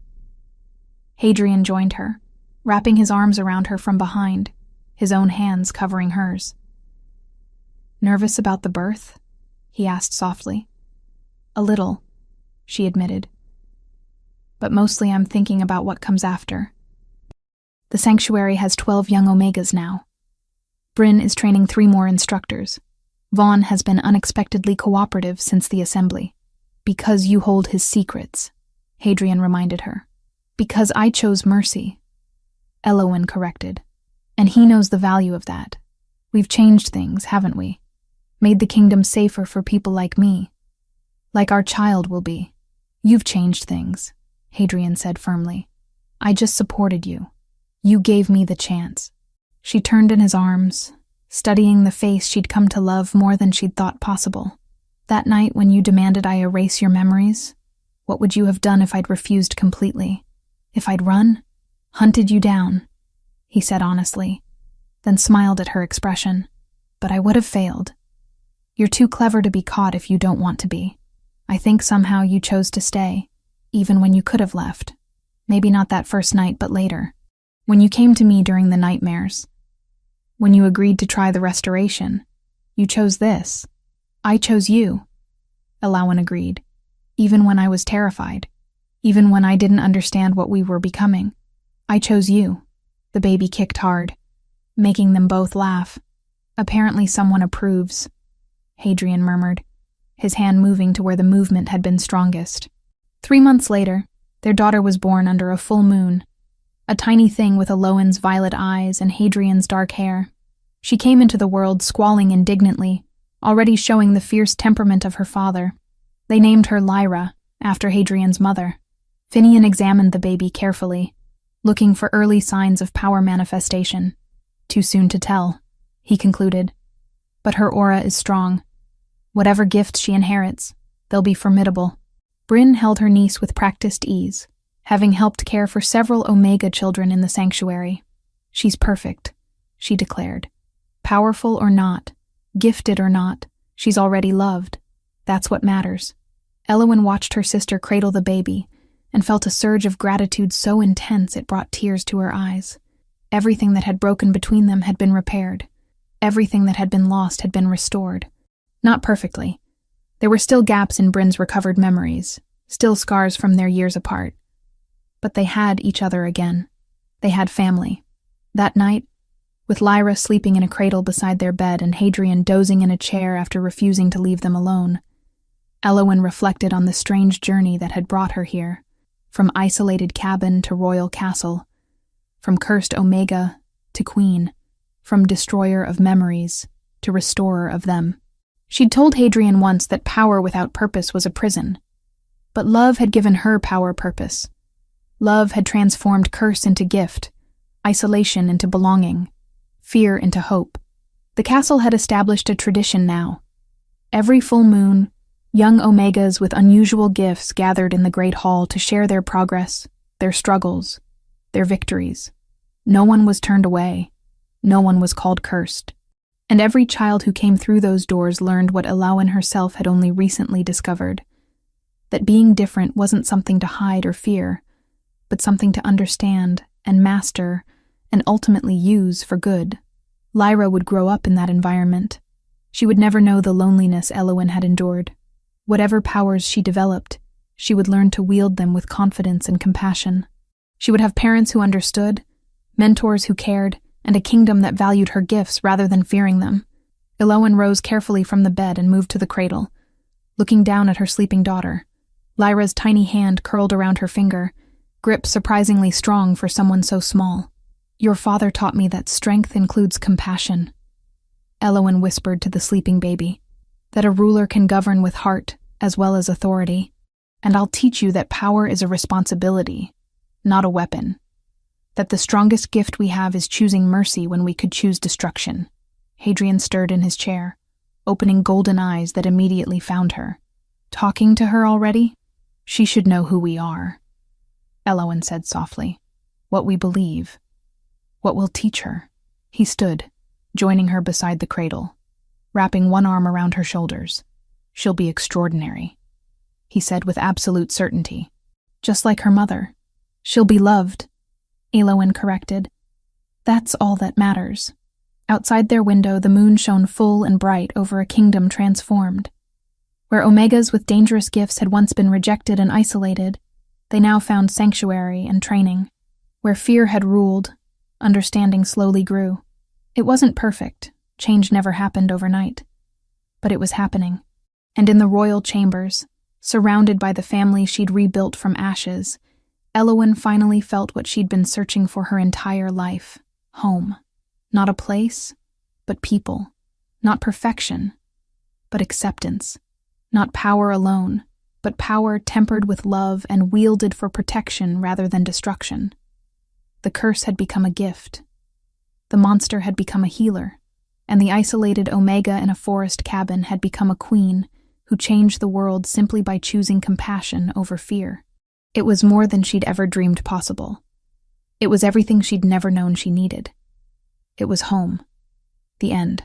Hadrian joined her, wrapping his arms around her from behind, his own hands covering hers. "Nervous about the birth?" he asked softly. "A little," she admitted. "But mostly I'm thinking about what comes after. The sanctuary has 12 young Omegas now. Bryn is training 3 more instructors. Vaughn has been unexpectedly cooperative since the assembly. Because you hold his secrets," Hadrian reminded her. "Because I chose mercy," Elowen corrected. "And he knows the value of that. We've changed things, haven't we? Made the kingdom safer for people like me. Like our child will be." "You've changed things," Hadrian said firmly. "I just supported you. You gave me the chance." She turned in his arms, studying the face she'd come to love more than she'd thought possible. "That night when you demanded I erase your memories, what would you have done if I'd refused completely? If I'd run? Hunted you down?" he said honestly, then smiled at her expression. "But I would have failed. You're too clever to be caught if you don't want to be. I think somehow you chose to stay, even when you could have left. Maybe not that first night, but later. When you came to me during the nightmares. When you agreed to try the restoration. You chose this. I chose you," Elowen agreed. "Even when I was terrified. Even when I didn't understand what we were becoming. I chose you." The baby kicked hard, making them both laugh. "Apparently someone approves," Hadrian murmured, his hand moving to where the movement had been strongest. 3 months later, their daughter was born under a full moon, a tiny thing with Elowen's violet eyes and Hadrian's dark hair. She came into the world squalling indignantly, already showing the fierce temperament of her father. They named her Lyra, after Hadrian's mother. Finian examined the baby carefully, looking for early signs of power manifestation. "Too soon to tell," he concluded. "But her aura is strong. Whatever gifts she inherits, they'll be formidable." Bryn held her niece with practiced ease, having helped care for several Omega children in the sanctuary. "She's perfect," she declared. "Powerful or not, gifted or not, she's already loved. That's what matters." Elowen watched her sister cradle the baby and felt a surge of gratitude so intense it brought tears to her eyes. Everything that had broken between them had been repaired. Everything that had been lost had been restored. Not perfectly. There were still gaps in Bryn's recovered memories, still scars from their years apart. But they had each other again. They had family. That night, with Lyra sleeping in a cradle beside their bed and Hadrian dozing in a chair after refusing to leave them alone, Elowen reflected on the strange journey that had brought her here, from isolated cabin to royal castle, from cursed Omega to queen, from destroyer of memories to restorer of them. She'd told Hadrian once that power without purpose was a prison. But love had given her power purpose. Love had transformed curse into gift, isolation into belonging, fear into hope. The castle had established a tradition now. Every full moon, young Omegas with unusual gifts gathered in the great hall to share their progress, their struggles, their victories. No one was turned away. No one was called cursed. And every child who came through those doors learned what Elowen herself had only recently discovered, that being different wasn't something to hide or fear, but something to understand and master and ultimately use for good. Lyra would grow up in that environment, She would never know the loneliness Elowen had endured. Whatever powers she developed, she would learn to wield them with confidence and compassion. She would have parents who understood, mentors who cared, and a kingdom that valued her gifts rather than fearing them. Elowen rose carefully from the bed and moved to the cradle, looking down at her sleeping daughter. Lyra's tiny hand curled around her finger, grip surprisingly strong for someone so small. "Your father taught me that strength includes compassion," Elowen whispered to the sleeping baby, "that a ruler can govern with heart as well as authority. And I'll teach you that power is a responsibility, not a weapon. That the strongest gift we have is choosing mercy when we could choose destruction." Hadrian stirred in his chair, opening golden eyes that immediately found her. "Talking to her already? She should know who we are," Elowen said softly. "What we believe. What we'll teach her." He stood, joining her beside the cradle, wrapping one arm around her shoulders. "She'll be extraordinary," he said with absolute certainty. "Just like her mother. She'll be loved," Elowen corrected. "That's all that matters." Outside their window, the moon shone full and bright over a kingdom transformed. Where Omegas with dangerous gifts had once been rejected and isolated, they now found sanctuary and training. Where fear had ruled, understanding slowly grew. It wasn't perfect, change never happened overnight. But it was happening. And in the royal chambers, surrounded by the family she'd rebuilt from ashes, Elowen finally felt what she'd been searching for her entire life: home. Not a place, but people. Not perfection, but acceptance. Not power alone, but power tempered with love and wielded for protection rather than destruction. The curse had become a gift. The monster had become a healer, and the isolated Omega in a forest cabin had become a queen who changed the world simply by choosing compassion over fear. It was more than she'd ever dreamed possible. It was everything she'd never known she needed. It was home. The end.